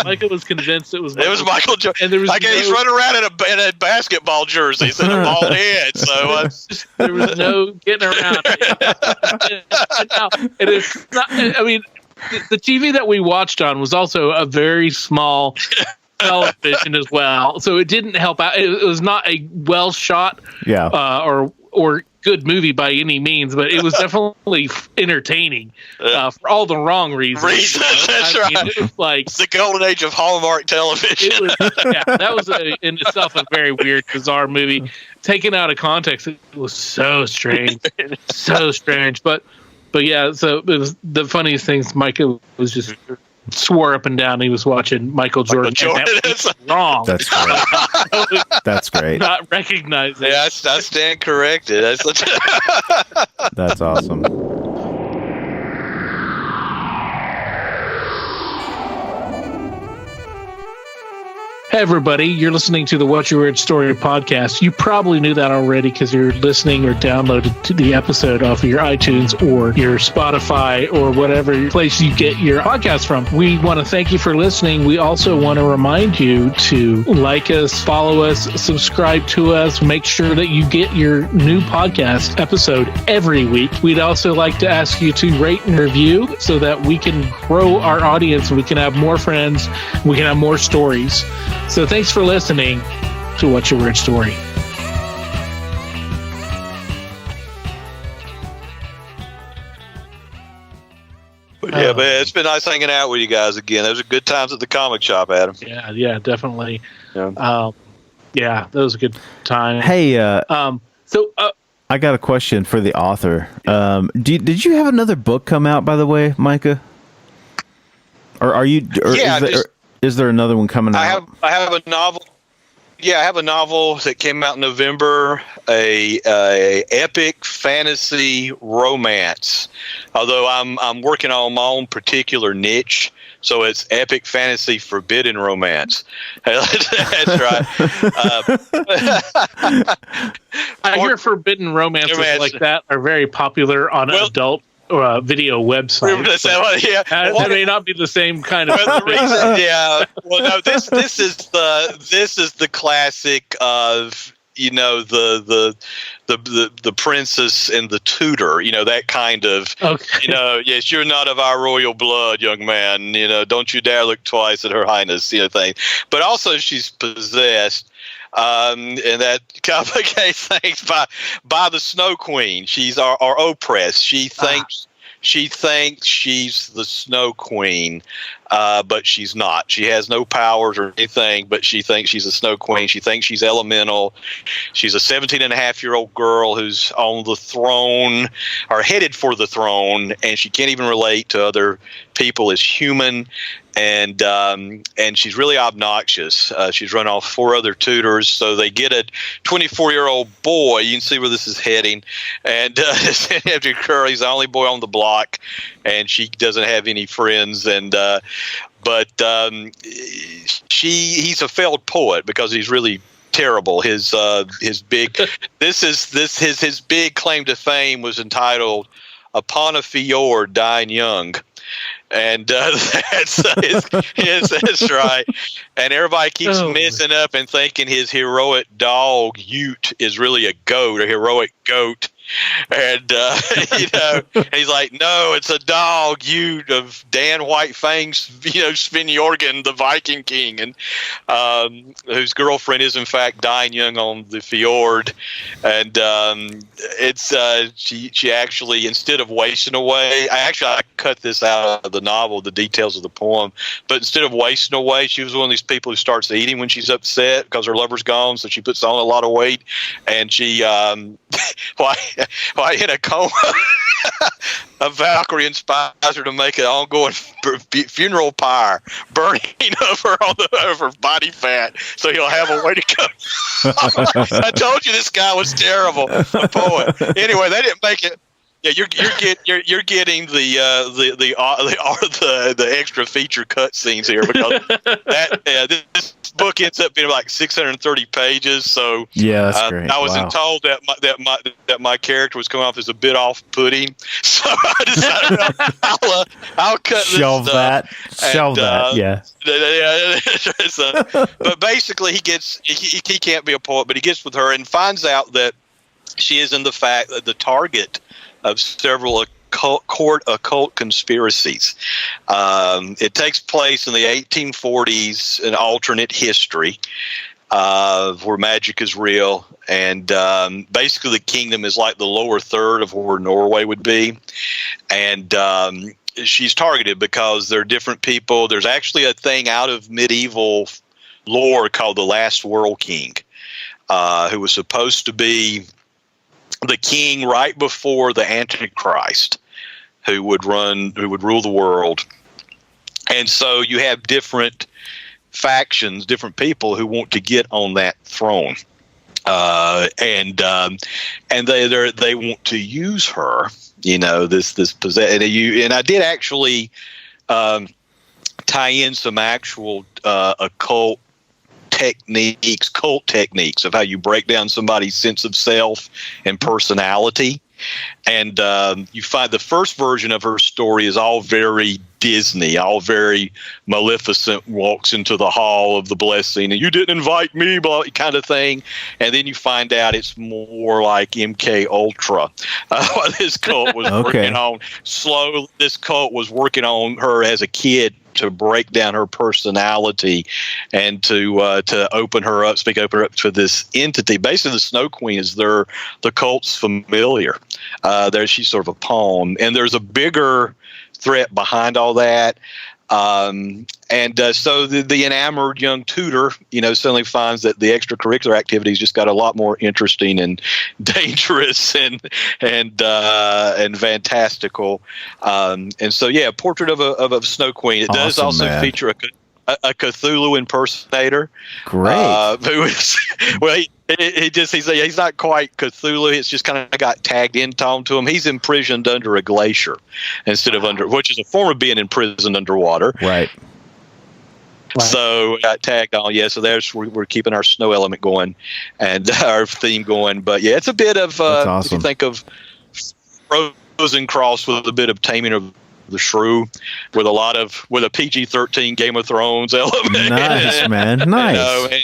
Michael was convinced it was Michael Jordan. And there was he's running around in a basketball jersey, and a bald head. So there was no getting around it. It is not. The TV that we watched on was also a very small television as well, so it didn't help out. It was not a well shot, or good movie by any means, but it was definitely entertaining for all the wrong reasons. That's right. It was like it's the golden age of Hallmark television. That was in itself a very weird, bizarre movie. Taken out of context, it was so strange, But yeah, so it was the funniest things. Michael was just swore up and down he was watching Michael Jordan. That was wrong. That's great. That's great. Not recognizing. Yeah, I stand corrected. That's awesome. Hey everybody, you're listening to the What's Your Weird Story podcast. You probably knew that already because you're listening or downloaded to the episode off of your iTunes or your Spotify or whatever place you get your podcast from. We want to thank you for listening. We also want to remind you to like us, follow us, subscribe to us, make sure that you get your new podcast episode every week. We'd also like to ask you to rate and review so that we can grow our audience, we can have more friends, we can have more stories. So thanks for listening to What's Your Weird Story. Man, it's been nice hanging out with you guys again. Those are good times at the comic shop, Adam. Yeah, definitely. That was a good time. Hey, I got a question for the author. Did you have another book come out, by the way, Micah? Or are you? Is there another one coming out? I have a novel. Yeah, I have a novel that came out in November, a epic fantasy romance. Although I'm working on my own particular niche, so it's epic fantasy forbidden romance. That's right. I hear forbidden romances like that are very popular on adult video website. That may not be the same kind of. Well, the reason, well, no. This is the classic of the princess and the tutor, that kind of, yes, you're not of our royal blood, young man, don't you dare look twice at her highness, thing. But also she's possessed. And that complicates things by the Snow Queen. She's our oppress. She thinks she's the Snow Queen, but she's not. She has no powers or anything, but she thinks she's a Snow Queen. She thinks she's elemental. She's a 17-and-a-half-year-old girl who's on the throne, or headed for the throne, and she can't even relate to other people as human. And she's really obnoxious. She's run off 4 other tutors, so they get a 24-year-old boy. You can see where this is heading. And after Curry, he's the only boy on the block, and she doesn't have any friends. But he's a failed poet because he's really terrible. His big claim to fame was entitled "Upon a Fjord, Dying Young." And that's right. And everybody keeps messing up and thinking his heroic dog Ute is really a goat, a heroic goat. And he's like, no, it's a dog Ute of Dan White Fang's, Sven Jorgen, the Viking king, and whose girlfriend is in fact dying young on the fjord. And she actually, instead of wasting away, I cut this out of the novel, the details of the poem, but instead of wasting away, she was one of these people who starts eating when she's upset because her lover's gone, so she puts on a lot of weight, and she why in a coma, a Valkyrie inspires her to make an ongoing funeral pyre, burning of her body fat, so he'll have a way to go. I told you this guy was terrible, a poet. Anyway, they didn't make it. Yeah, you're getting the extra feature cut scenes here, because this book ends up being like 630 pages. So yeah, that's great. I was told that my character was coming off as a bit off-putting, so I decided I'll cut Shelve this that. Shelve that. Yeah. But basically, he can't be a poet, but he gets with her and finds out that she is in fact the target of several court occult conspiracies. It takes place in the 1840s, an alternate history where magic is real, and basically the kingdom is like the lower third of where Norway would be, and she's targeted because there are different people. There's actually a thing out of medieval lore called the Last World King, who was supposed to be the king right before the Antichrist, who would rule the world. And so you have different factions, different people who want to get on that throne, and they want to use her. This possess. And I did actually tie in some actual occult cult techniques of how you break down somebody's sense of self and personality. And you find the first version of her story is all very Disney, all very Maleficent, walks into the hall of the blessing and you didn't invite me, blah, kind of thing. And then you find out it's more like MK Ultra. This cult was working on this cult was working on her as a kid to break down her personality and to open her up to this entity. Basically, the Snow Queen is the cult's familiar. She's sort of a pawn, and there's a bigger threat behind all that. So the enamored young tutor, suddenly finds that the extracurricular activities just got a lot more interesting and dangerous and fantastical. And so, yeah, Portrait of a Snow Queen. It does also feature a Cthulhu impersonator. Great. Who is, well, he's not quite Cthulhu. It's just kind of got tagged into him. He's imprisoned under a glacier instead of which is a form of being imprisoned underwater. Right. So got tagged on. Yeah. So we're keeping our snow element going and our theme going. But yeah, it's a bit of awesome. If you think of Frozen crossed with a bit of Taming of the Shrew, with a PG-13 Game of Thrones element. Nice, man. Nice.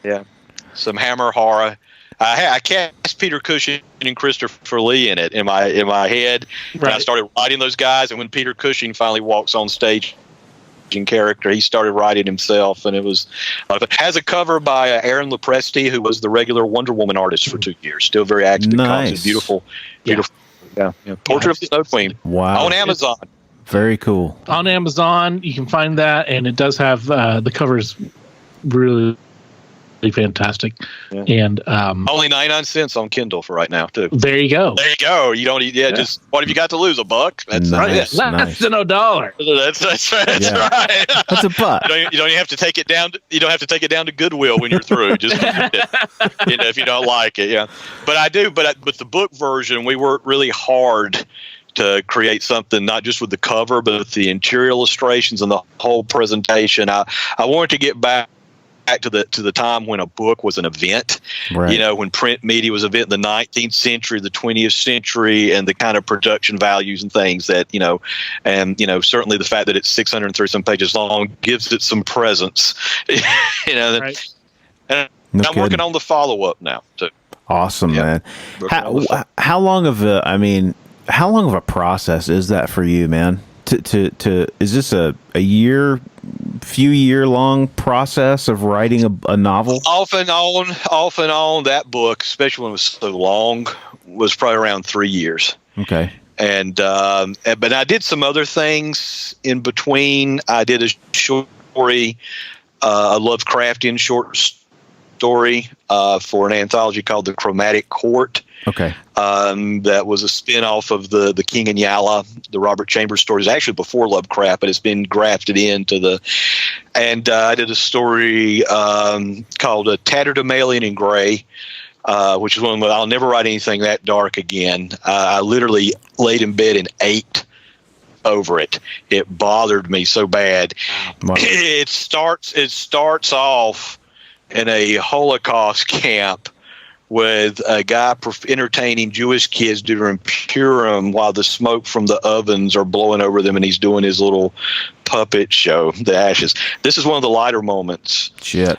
Yeah. some Hammer horror. I cast Peter Cushing and Christopher Lee in it in my head. Right. And I started writing those guys, and when Peter Cushing finally walks on stage in character, he started writing himself, and it was it has a cover by Aaron Lopresti, who was the regular Wonder Woman artist for 2 years, still very active. Nice. Beautiful. Yeah. Portrait of the Snow Queen. Wow. On Amazon. Very cool. On Amazon, you can find that, and it does have the covers really fantastic. Yeah. And only 99 cents on Kindle for right now, too. There you go. You don't just what have you got to lose? $1? That's nice, right. Less than $1. That's right. That's $1. You don't even have to take it down. You don't have to take it down to Goodwill when you're through. Just if you don't like it, yeah. But I do. But the book version, we worked really hard to create something not just with the cover, but with the interior illustrations and the whole presentation. I wanted to get back to the time when a book was an event, right. When print media was an event in the 19th century, the 20th century, and the kind of production values and things that, certainly the fact that it's 630 pages long gives it some presence, right. And I'm working on the follow-up now too. Awesome, man. How long of a process is that for you, man? To is this a few year long process of writing a novel? Off and on. That book, especially when it was so long, was probably around 3 years. Okay. And but I did some other things in between. I did a short story, a Lovecraftian short story for an anthology called The Chromatic Court. Okay. That was a spin-off of the King and Yala, the Robert Chambers stories, actually before Lovecraft, but it's been grafted into and I did a story called Tatterdemalion in Gray, which is one where I'll never write anything that dark again. I literally laid in bed and ate over it. It bothered me so bad. Wow. It starts off in a Holocaust camp with a guy entertaining Jewish kids during Purim while the smoke from the ovens are blowing over them, and he's doing his little puppet show, The Ashes. This is one of the lighter moments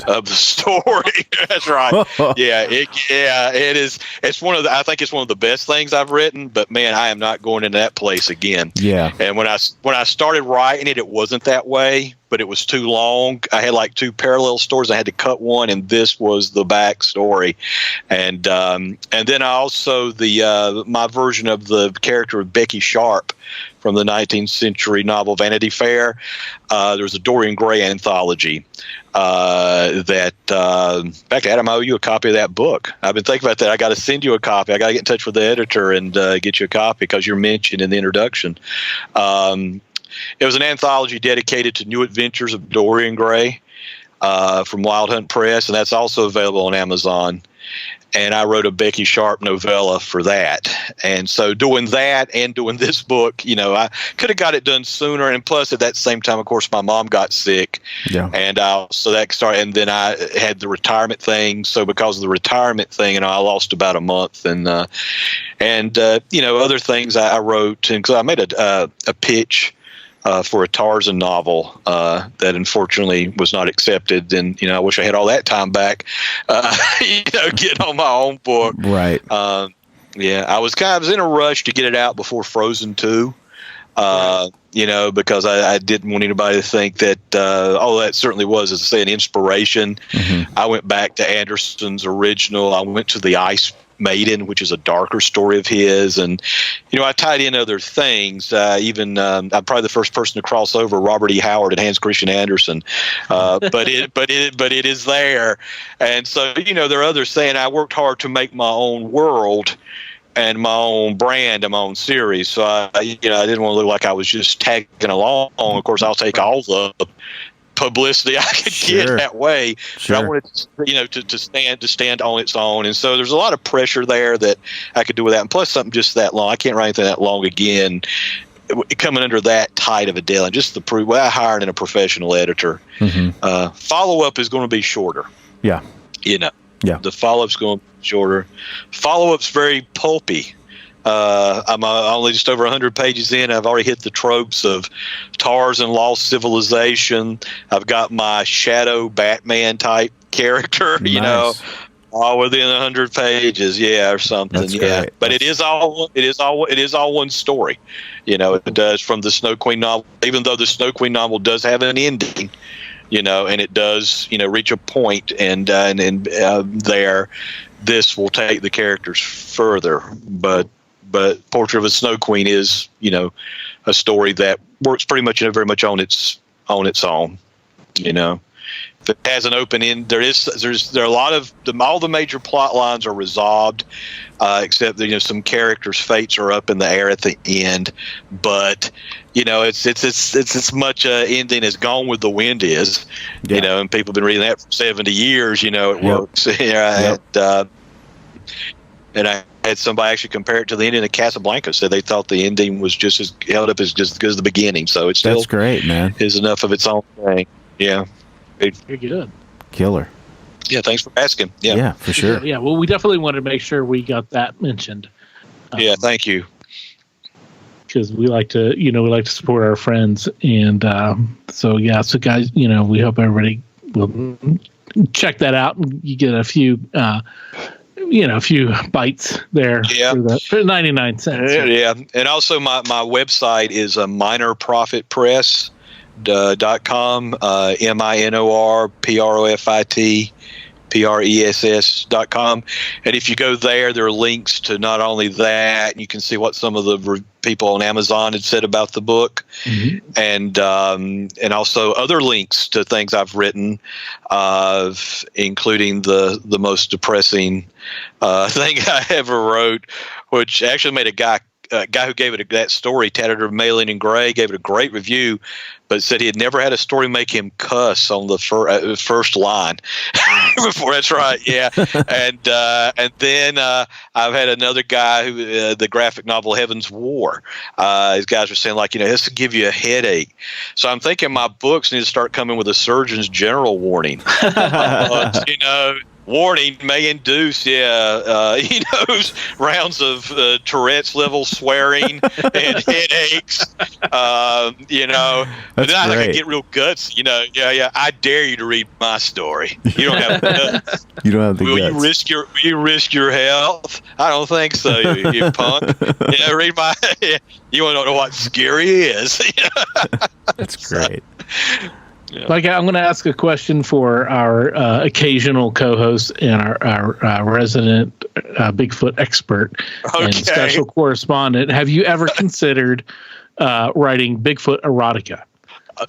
of the story. That's right. It is. It's I think it's one of the best things I've written, but man, I am not going into that place again. Yeah. And when I started writing it wasn't that way, but it was too long. I had like 2 parallel stories. I had to cut one, and this was the backstory. And then I also my version of the character of Becky Sharp from the 19th century novel Vanity Fair. There's a Dorian Gray anthology that, in fact, Adam, I owe you a copy of that book. I've been thinking about that. I got to send you a copy. I got to get in touch with the editor and get you a copy because you're mentioned in the introduction. It was an anthology dedicated to new adventures of Dorian Gray from Wild Hunt Press, and that's also available on Amazon. And I wrote a Becky Sharp novella for that. And so doing that and doing this book, I could have got it done sooner. And plus, at that same time, of course, my mom got sick. Yeah. And so that started. And then I had the retirement thing. So because of the retirement thing, I lost about a month. And other things I wrote. And because I made a pitch for a Tarzan novel that unfortunately was not accepted. And, I wish I had all that time back, getting on my own book. Right. I was in a rush to get it out before Frozen 2, because I didn't want anybody to think that, that certainly was, as I say, an inspiration. Mm-hmm. I went back to Anderson's original. I went to The Ice Maiden, which is a darker story of his, and I tied in other things. I'm probably the first person to cross over Robert E. Howard and Hans Christian Andersen, but it is there. And so there are others saying I worked hard to make my own world and my own brand and my own series. So I didn't want to look like I was just tagging along. Of course, I'll take all the publicity I could get that way. Sure. But I wanted to stand on its own, and so there's a lot of pressure there that I could do with that. And plus, something just that long, I can't write anything that long again, coming under that tight of a deadline. Just to prove, I hired in a professional editor. Mm-hmm. Follow up is going to be shorter. Yeah. The follow up's going to be shorter. Follow up's very pulpy. I'm only just over 100 pages in. I've already hit the tropes of Tarzan, Lost Civilization. I've got my shadow Batman type character, all within 100 pages, or something. That's great. But it is all one story. It does from the Snow Queen novel, even though the Snow Queen novel does have an ending. And it does, reach a point, and there, this will take the characters further. But Portrait of a Snow Queen is, a story that works pretty much very much on its own. If it has an open end, there are a lot of all the major plot lines are resolved, except that some characters' fates are up in the air at the end. But it's as much ending as Gone with the Wind is, and people have been reading that for 70 years. It works. And I had somebody actually compare it to the ending of Casablanca. Said they thought the ending was just as held up as good as the beginning. So it's still that's great, man. Is enough of its own thing. Yeah. Very good. Killer. Yeah, thanks for asking. Yeah, for sure. Yeah, well, we definitely wanted to make sure we got that mentioned. Thank you. Because we like to support our friends, and so guys, we hope everybody will check that out, and you get a few bites there for 99 cents. Yeah, and also my website is minorprofitpress.com, minorprofitpress.com. And if you go there are links to not only that, and you can see what some of the people on Amazon had said about the book, and also other links to things I've written, including the most depressing thing I ever wrote, which actually made a guy who gave it that story, Tattered Mail-In in Gray, gave it a great review, but said he had never had a story make him cuss on the first line before. That's right, yeah. And then I've had another guy who the graphic novel Heaven's War. These guys are saying this will give you a headache. So I'm thinking my books need to start coming with a Surgeon's General warning. Warning may induce, rounds of Tourette's level swearing and headaches. But then I get real guts. I dare you to read my story. You don't have guts. You don't have the Will guts. Will you risk your health? I don't think so. You punk. Read my. You want to know what scary is? That's great. Yeah. I'm going to ask a question for our occasional co-host and our resident Bigfoot expert and special correspondent. Have you ever considered writing Bigfoot erotica? I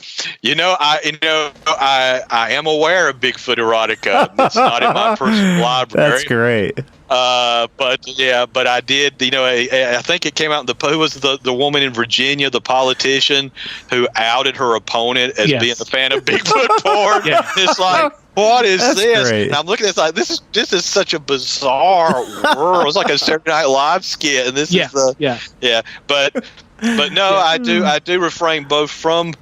am aware of Bigfoot erotica. It's not in my personal library. That's great. But I did. I think it came out in who was the woman in Virginia, the politician who outed her opponent as being a fan of Bigfoot porn. Yeah. It's like, what is this? Great. And I'm looking at this this is such a bizarre world. It's like a Saturday Night Live skit, and this is But no, I do refrain both from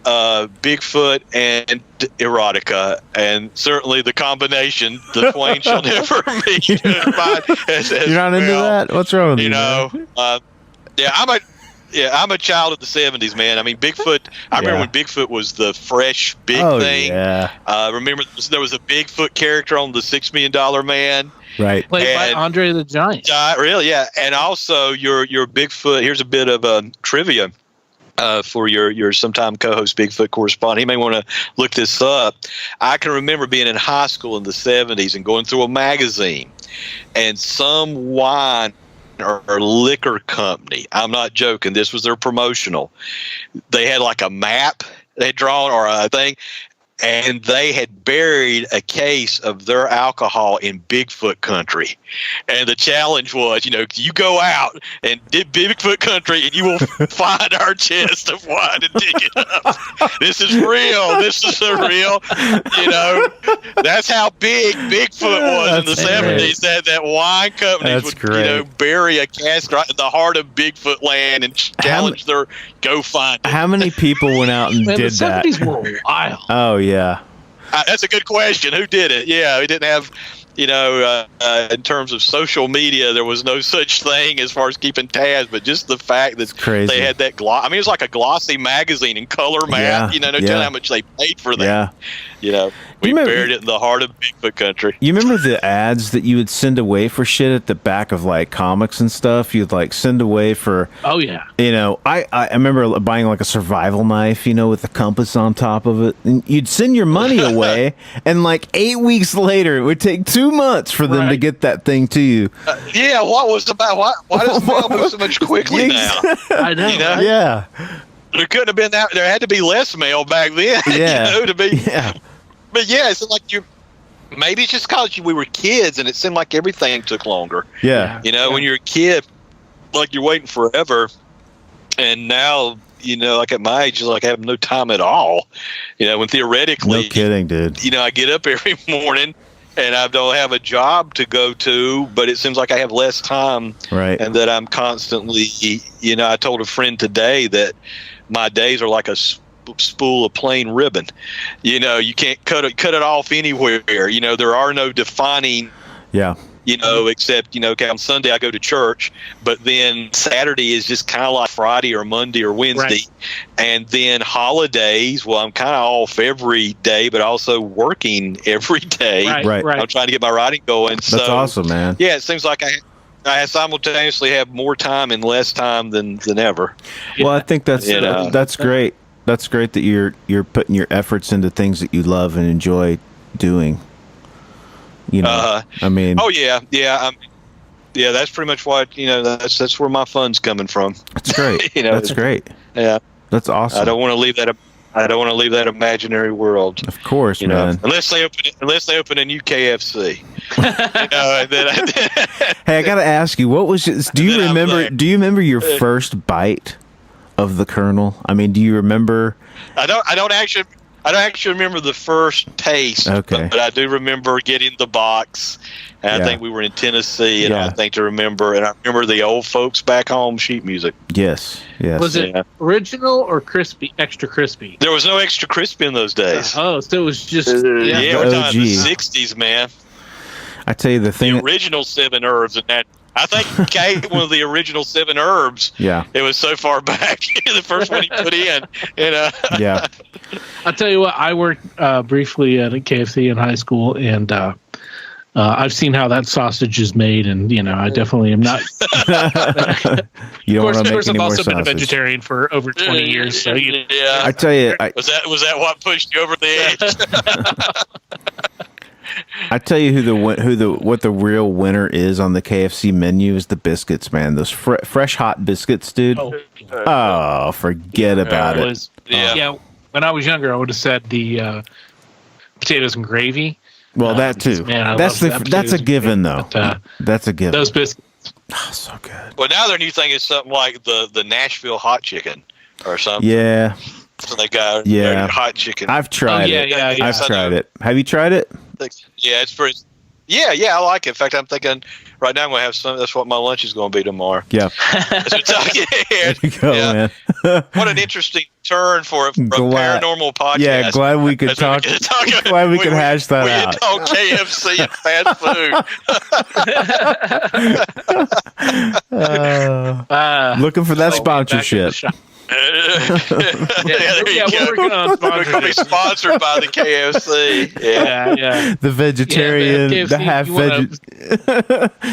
Bigfoot and erotica, and certainly the combination, the twain shall never meet. You're not into that? What's wrong with you? I'm a child of the 70s, man. I mean, Bigfoot. I remember when Bigfoot was the fresh big thing. Yeah. Remember there was a Bigfoot character on the $6 Million Man. Right. Played by Andre the Giant. Really, yeah. And also your Bigfoot. Here's a bit of trivia. For your sometime co-host Bigfoot correspondent. He may want to look this up. I can remember being in high school in the 70s and going through a magazine, and some wine or liquor company, I'm not joking, this was their promotional, they had like a map they had drawn or a thing, and they had buried a case of their alcohol in Bigfoot country. And the challenge was, you go out and did Bigfoot country and you will find our chest of wine and dig it up. This is real. This is a real, that's how big Bigfoot was in the 70s. That wine companies would, bury a cask right in the heart of Bigfoot land and challenge go find it. How many people went out and did that? The 70s were wild. Oh, yeah. That's a good question. Who did it? Yeah, we didn't have. in terms of social media, there was no such thing as far as keeping tabs, but just the fact that they had that it was like a glossy magazine in color map, no telling how much they paid for that. We buried it in the heart of Bigfoot country. You remember the ads that you would send away for shit at the back of like comics and stuff? You'd like send away for, I remember buying like a survival knife, with the compass on top of it. And you'd send your money away, and like 8 weeks later, it would take 2 months for them to get that thing to you. What was about? Why does mail move so much quickly now? I know. Yeah. There couldn't have been that. There had to be less mail back then. Yeah. To be. Yeah. But it's like maybe it's just because we were kids and it seemed like everything took longer. Yeah. When you're a kid, like you're waiting forever. And now, like at my age, like I have no time at all. When theoretically. No kidding, dude. I get up every morning and I don't have a job to go to, but it seems like I have less time. Right. And that I'm constantly, I told a friend today that my days are like a spool of plain ribbon. You can't cut it off anywhere. There are no defining. Yeah. Except okay, on Sunday I go to church, but then Saturday is just kind of like Friday or Monday or Wednesday, right. And then holidays. Well, I'm kind of off every day, but also working every day. Right. I'm trying to get my writing going. That's awesome, man. Yeah, it seems like I simultaneously have more time and less time than ever. Well, I think that's great. That's great that you're putting your efforts into things that you love and enjoy doing. I mean. Oh yeah. That's pretty much what That's where my fun's coming from. That's great. That's great. Yeah. That's awesome. I don't want to leave that imaginary world. Of course, man. Unless they open a new KFC. Hey, I got to ask you, what was? Do you remember your first bite of the Colonel? I mean, do you remember? I don't actually remember the first taste. Okay. But I do remember getting the box. And I think we were in Tennessee, and I remember the old folks back home sheet music. Yes. Was it original or crispy, extra crispy? There was no extra crispy in those days. So it was just we're talking the 60s, man. I tell you the original 7 herbs, and that I think Kate, one of the original 7 herbs. Yeah. It was so far back, the first one he put in. Yeah. I'll tell you what. I worked briefly at a KFC in high school, and I've seen how that sausage is made, and I definitely am not. You don't want to make any more sausage. Of course, I've also been a vegetarian for over 20 years. So I tell you, was that what pushed you over the edge? I tell you what the real winner is on the KFC menu is the biscuits, man. Those fresh hot biscuits, dude. Oh, forget about it. Yeah. When I was younger, I would have said the potatoes and gravy. Well, that too. Man, that's a given, though. That's a given. Those biscuits. Oh, so good. Well, now their new thing is something like the Nashville hot chicken or something. Yeah. So they got hot chicken. I've tried it. Yeah. I've tried it. Have you tried it? Yeah, it's pretty. Yeah, I like it. In fact, I'm thinking right now I'm going to have some. That's what my lunch is going to be tomorrow. Yeah. There you go, man. What an interesting turn for a paranormal podcast. Yeah, glad we could talk. Glad we could hash that out. We talk KFC and fast food. Looking for that sponsorship. We're working on sponsorship. We're going to be sponsored by the KFC. Yeah. The vegetarian, KFC, the half veg.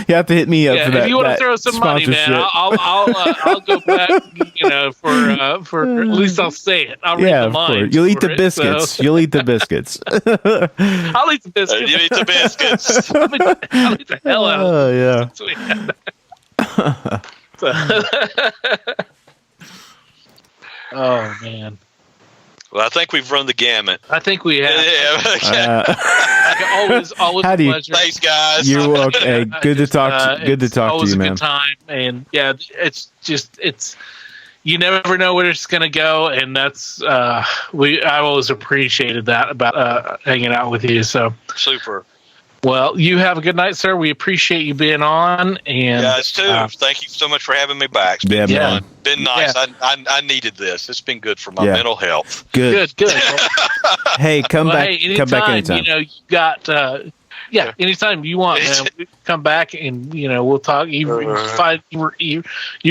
You have to hit me up for that. If you want to throw some money, man, I'll go back. For at least I'll say it. I'll read the lines. You'll eat the biscuits. You'll eat the biscuits. I'll eat the biscuits. You eat the biscuits. I'll eat the hell out of it. Oh man! Well, I think we've run the gamut. I think we have. Always a pleasure. Thanks, guys. You're welcome. Hey, good to talk to you, man. Always a good time, and it's you never know where it's gonna go, and that's I always appreciated that about hanging out with you. So super. Well, you have a good night, sir. We appreciate you being on. And guys, too. Thank you so much for having me back. It's been fun. Been nice. Yeah. I needed this. It's been good for my mental health. Good. Hey, come back. Hey, come back anytime. You got Yeah, anytime you want, man, we come back and we'll talk. You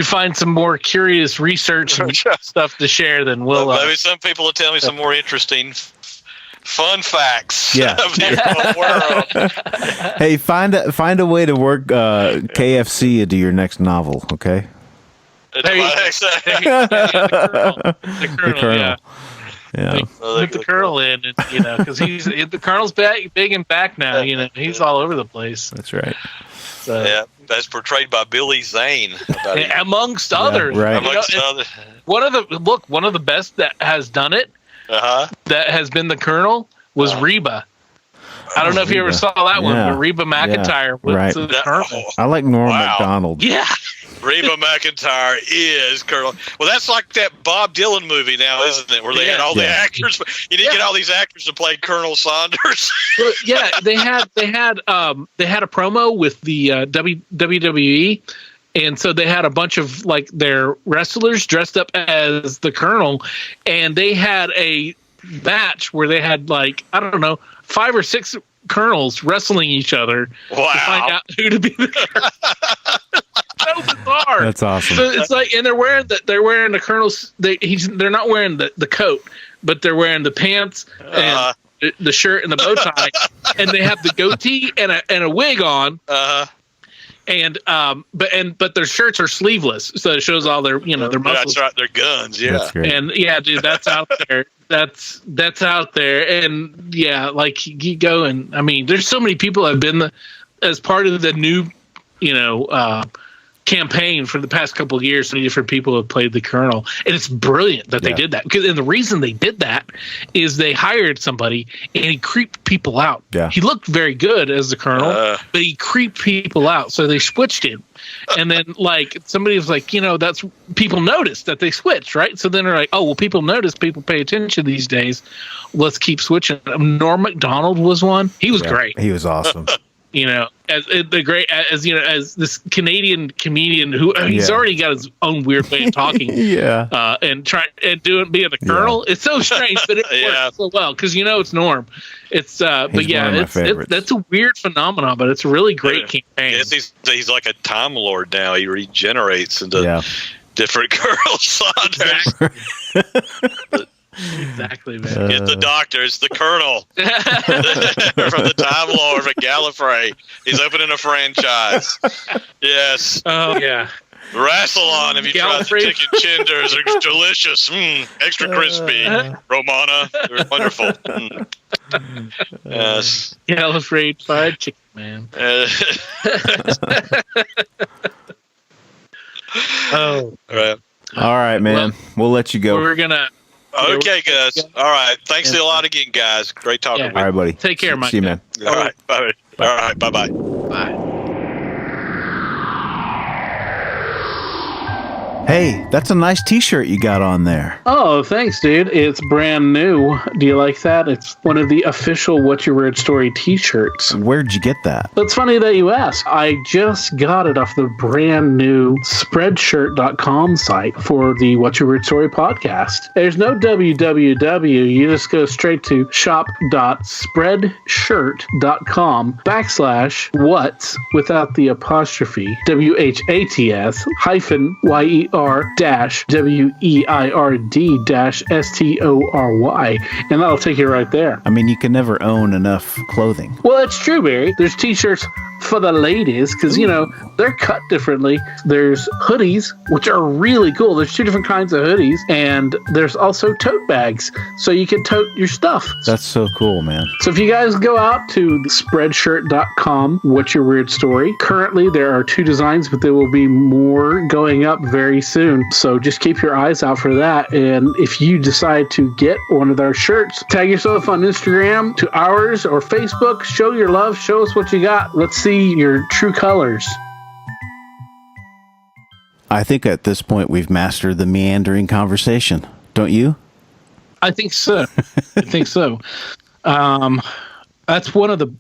find some more curious research and stuff to share. Then we'll maybe some people will tell me some more interesting, fun facts. Yeah. Of the world. Hey, find a way to work KFC into your next novel, okay? The Colonel. Yeah. Yeah, put the Colonel in, because the Colonel's big and back now. He's all over the place. That's right. So, yeah, that's portrayed by Billy Zane, amongst others. Right. Others. One of the best that has done it. That has been the Colonel was Reba. I don't know if you ever saw that one, but Reba McEntire was the Colonel. I like Norm Macdonald. Yeah. Reba McEntire is Colonel. Well, that's like that Bob Dylan movie now, isn't it? Where they had all the actors. You didn't get all these actors to play Colonel Saunders. Well, yeah, they had a promo with the WWE, and so they had a bunch of like their wrestlers dressed up as the Colonel, and they had a match where they had 5 or 6 colonels wrestling each other to find out who to be the Colonel. So bizarre. That's awesome. So it's and they're wearing the colonel's. They're not wearing the coat, but they're wearing the pants and the shirt and the bow tie, and they have the goatee and a wig on. But their shirts are sleeveless, so it shows all their their muscles. That's right, their guns. Yeah, that's great. And dude, that's out there. That's out there, and you go and I mean, there's so many people have been as part of the new campaign for the past couple of years. So many different people have played the Colonel, and it's brilliant that they did that. And the reason they did that is they hired somebody and he creeped people out. Yeah. He looked very good as the Colonel, but he creeped people out, so they switched him. And then somebody was that's people noticed that they switched, right? So then they're like, oh well, people notice, people pay attention these days. Let's keep switching. Norm Macdonald was one. He was great. He was awesome. As this Canadian comedian who he's already got his own weird way of talking, and being the Colonel. It's so strange, but it works so well because it's Norm. It's that's a weird phenomenon, but it's a really great campaign. He's like a Time Lord now. He regenerates into different Colonel Saunders. Exactly, man. Get the doctor. It's the Colonel from the Time Lord of Gallifrey. He's opening a franchise. Yes. Oh yeah. Rassilon. Have you tried the chicken tenders? They're delicious. Extra crispy. Romana. They're wonderful. Yes. Gallifrey fried chicken, man. All right, man. We'll let you go. We're gonna. Okay, guys. All right. Thanks a lot again, guys. Great talking with you. All right, buddy. Take care, Mike. See you, man. All right. Bye. All right. Bye-bye. Bye. Hey, that's a nice T-shirt you got on there. Oh, thanks, dude. It's brand new. Do you like that? It's one of the official What's Your Weird Story T-shirts. Where'd you get that? It's funny that you ask. I just got it off the brand new Spreadshirt.com site for the What's Your Weird Story podcast. There's no www. You just go straight to shop.spreadshirt.com/what's without the apostrophe WHATS hyphen YER WEIRD-STORY, and that'll take you right there. I mean, you can never own enough clothing. Well, it's true, Barry. There's t-shirts for the ladies because they're cut differently. There's hoodies, which are really cool. There's 2 different kinds of hoodies, and there's also tote bags, so you can tote your stuff. That's so cool, man. So if you guys go out to spreadshirt.com, What's Your Weird Story? Currently, there are 2 designs, but there will be more going up very soon. So just keep your eyes out for that. And if you decide to get one of our shirts, tag yourself on Instagram to ours or Facebook. Show your love. Show us what you got. Let's see your true colors. I think at this point we've mastered the meandering conversation. Don't you? I think so. That's one of the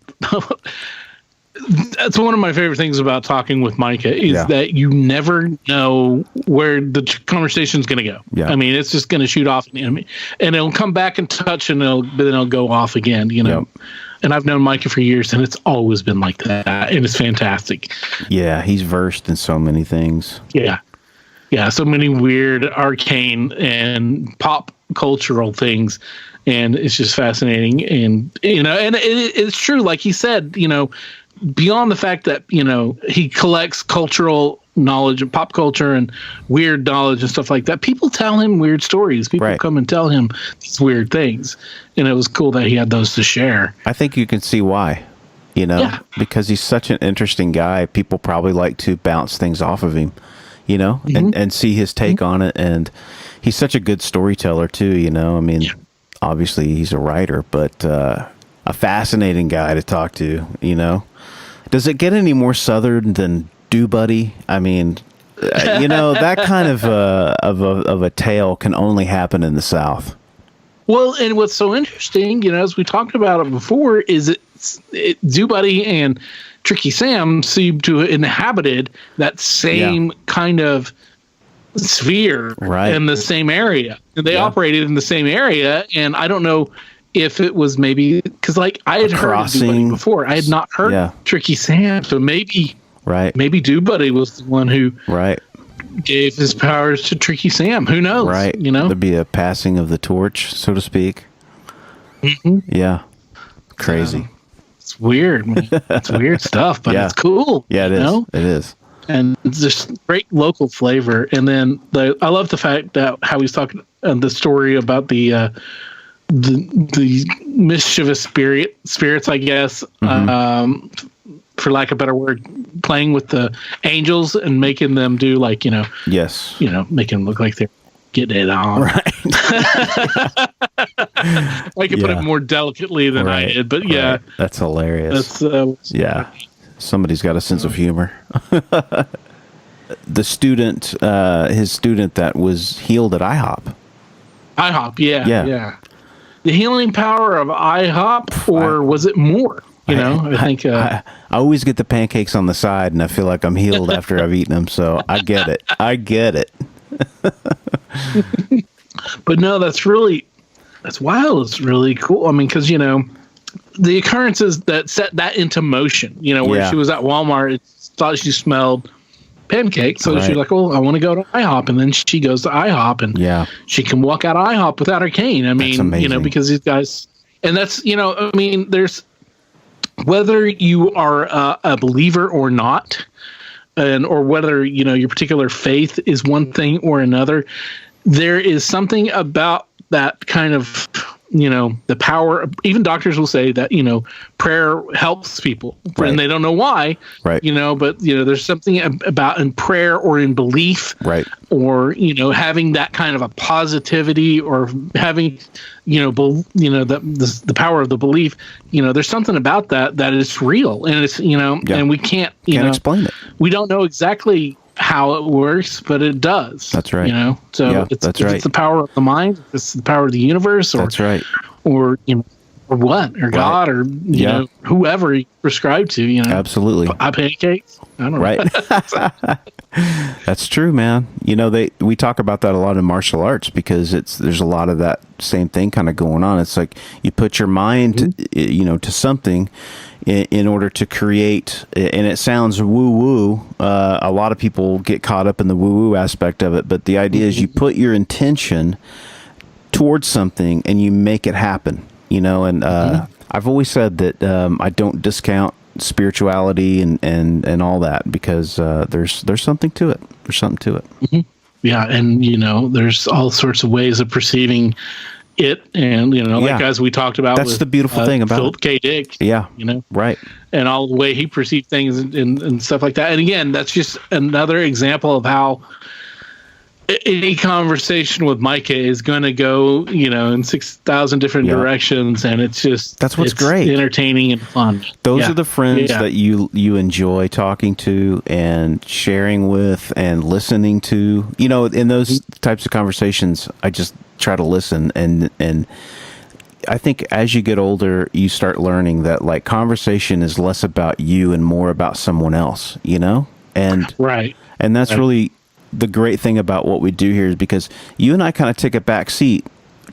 That's one of my favorite things about talking with Micah is that you never know where the conversation is going to go. Yeah. I mean, it's just going to shoot off, and it'll come back and touch, and then it'll go off again. Yep. And I've known Micah for years, and it's always been like that, and it's fantastic. Yeah, he's versed in so many things. Yeah, so many weird, arcane, and pop cultural things, and it's just fascinating. And and it's true, like he said, beyond the fact that he collects cultural knowledge and pop culture and weird knowledge and stuff like that, people tell him weird stories. People come and tell him these weird things, and it was cool that he had those to share. I think you can see why, because he's such an interesting guy. People probably like to bounce things off of him, and see his take on it. And he's such a good storyteller too. I mean, obviously he's a writer, but a fascinating guy to talk to. Does it get any more Southern than Do Buddy? I mean, that kind of a tale can only happen in the South. Well, and what's so interesting, as we talked about it before, is Do Buddy and Tricky Sam seem to have inhabited that same kind of sphere in the same area. They operated in the same area, and I don't know if it was maybe because I had heard of Do Buddy before. I had not heard Tricky Sam, so maybe Do Buddy was the one who gave his powers to Tricky Sam. Who knows? Right. There'd be a passing of the torch, so to speak. Mm-hmm. Yeah. Crazy. It's weird, man. It's weird stuff, but it's cool. Yeah, it is. It is. And it's just great local flavor. And then I love the fact that how he's talking the story about the mischievous spirits, I guess, for lack of a better word, playing with the angels and making them do making them look like they're getting it on. Right. I could put it more delicately than I did, but that's hilarious. That's somebody's got a sense of humor. The student, his student that was healed at IHOP. IHOP, yeah. The healing power of IHOP, or was it more? I think I always get the pancakes on the side, and I feel like I'm healed after I've eaten them. So I get it. But no, that's wild. It's really cool. I mean, because the occurrences that set that into motion. Where she was at Walmart, thought she smelled pancakes, so she's like, "Oh, I want to go to IHOP," and then she goes to IHOP, and she can walk out of IHOP without her cane. I mean, because these guys, and that's I mean, there's whether you are a believer or not, or whether your particular faith is one thing or another, there is something about that kind of the power. Even doctors will say that prayer helps people, and they don't know why, but there's something about in prayer or in belief, or having that kind of a positivity, or having the power of the belief. There's something about that is real, and it's and we can't explain it. We don't know exactly how it works, but it does. That's right. So it's the power of the mind, it's the power of the universe, or that's right, or or what, or God, or whoever you prescribe to. Absolutely. Pancakes. I don't know. Right. That's true, man. We talk about that a lot in martial arts, because there's a lot of that same thing kind of going on. It's like you put your mind, to something in order to create, and it sounds woo-woo. A lot of people get caught up in the woo-woo aspect of it, but the idea is you put your intention towards something and you make it happen, and I've always said that I don't discount spirituality and all that, because there's something to it. There's something to it. Mm-hmm. Yeah, and there's all sorts of ways of perceiving it, and like as we talked about, that's the beautiful thing about Philip K. Dick. Right, and all the way he perceived things and stuff like that. And again, that's just another example of how any conversation with Micah is going to go, in 6,000 different directions, and that's what's great, entertaining and fun. Those are the friends that you enjoy talking to and sharing with and listening to. In those types of conversations, I just try to listen, and I think as you get older, you start learning that like conversation is less about you and more about someone else, you know? And right. And that's really the great thing about what we do here, is because you and I kind of take a back seat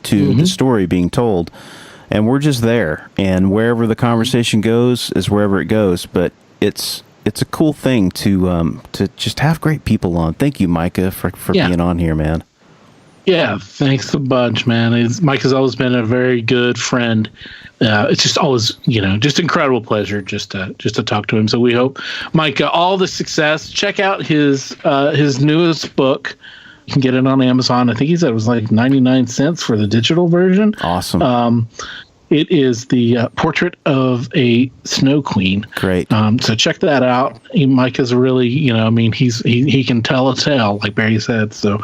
to the story being told, and we're just there, and wherever the conversation goes is wherever it goes. But it's a cool thing to just have great people on. Thank you, Micah, for being on here, man. Yeah, thanks a bunch, man. Mike has always been a very good friend. It's just always, just incredible pleasure just to talk to him. So we hope Mike all the success. Check out his newest book. You can get it on Amazon. I think he said it was like 99 cents for the digital version. Awesome. It is the Portrait of a Snow Queen. Great. So check that out. Mike is really, he can tell a tale, like Barry said. So,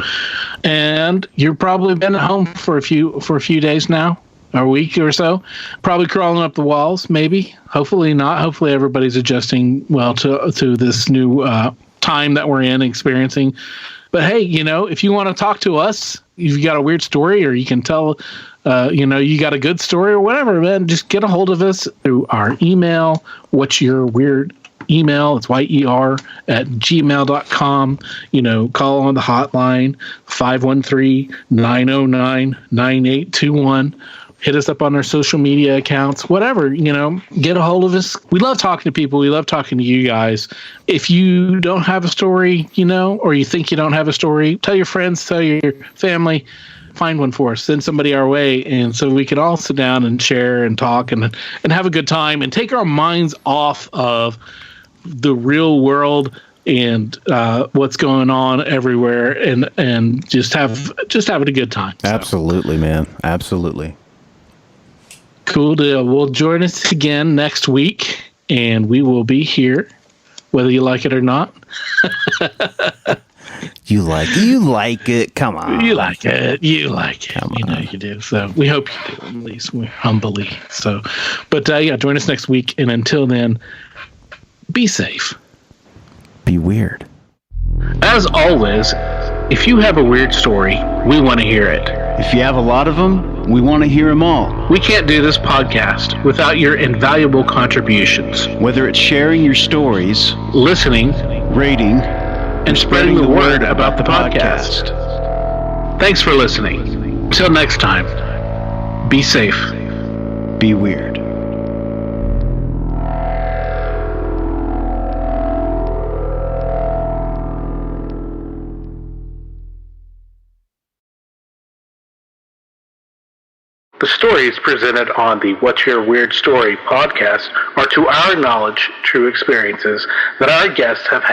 and you've probably been at home for a few days now, or a week or so, probably crawling up the walls. Maybe, hopefully not. Hopefully everybody's adjusting well to this new time that we're in, experiencing. But hey, if you want to talk to us, you've got a weird story, or you can tell. You got a good story or whatever, man, just get a hold of us through our email. What's your weird email? It's yer@gmail.com. Call on the hotline, 513-909-9821. Hit us up on our social media accounts, whatever, get a hold of us. We love talking to people. We love talking to you guys. If you don't have a story, or you think you don't have a story, tell your friends, tell your family. Find one for us, send somebody our way, and so we can all sit down and share and talk and have a good time and take our minds off of the real world and what's going on everywhere, and just having a good time. So. Absolutely, man. Absolutely. Cool deal. Well, join us again next week, and we will be here, whether you like it or not. You like it. Come on. You like it. Come on. You do. So we hope you do, at least we're humbly. So, but join us next week. And until then, be safe. Be weird. As always, if you have a weird story, we want to hear it. If you have a lot of them, we want to hear them all. We can't do this podcast without your invaluable contributions. Whether it's sharing your stories, listening, rating, and spreading the word about the podcast. Thanks for listening. Until next time, be safe. Be weird. The stories presented on the What's Your Weird Story podcast are, to our knowledge, true experiences that our guests have had.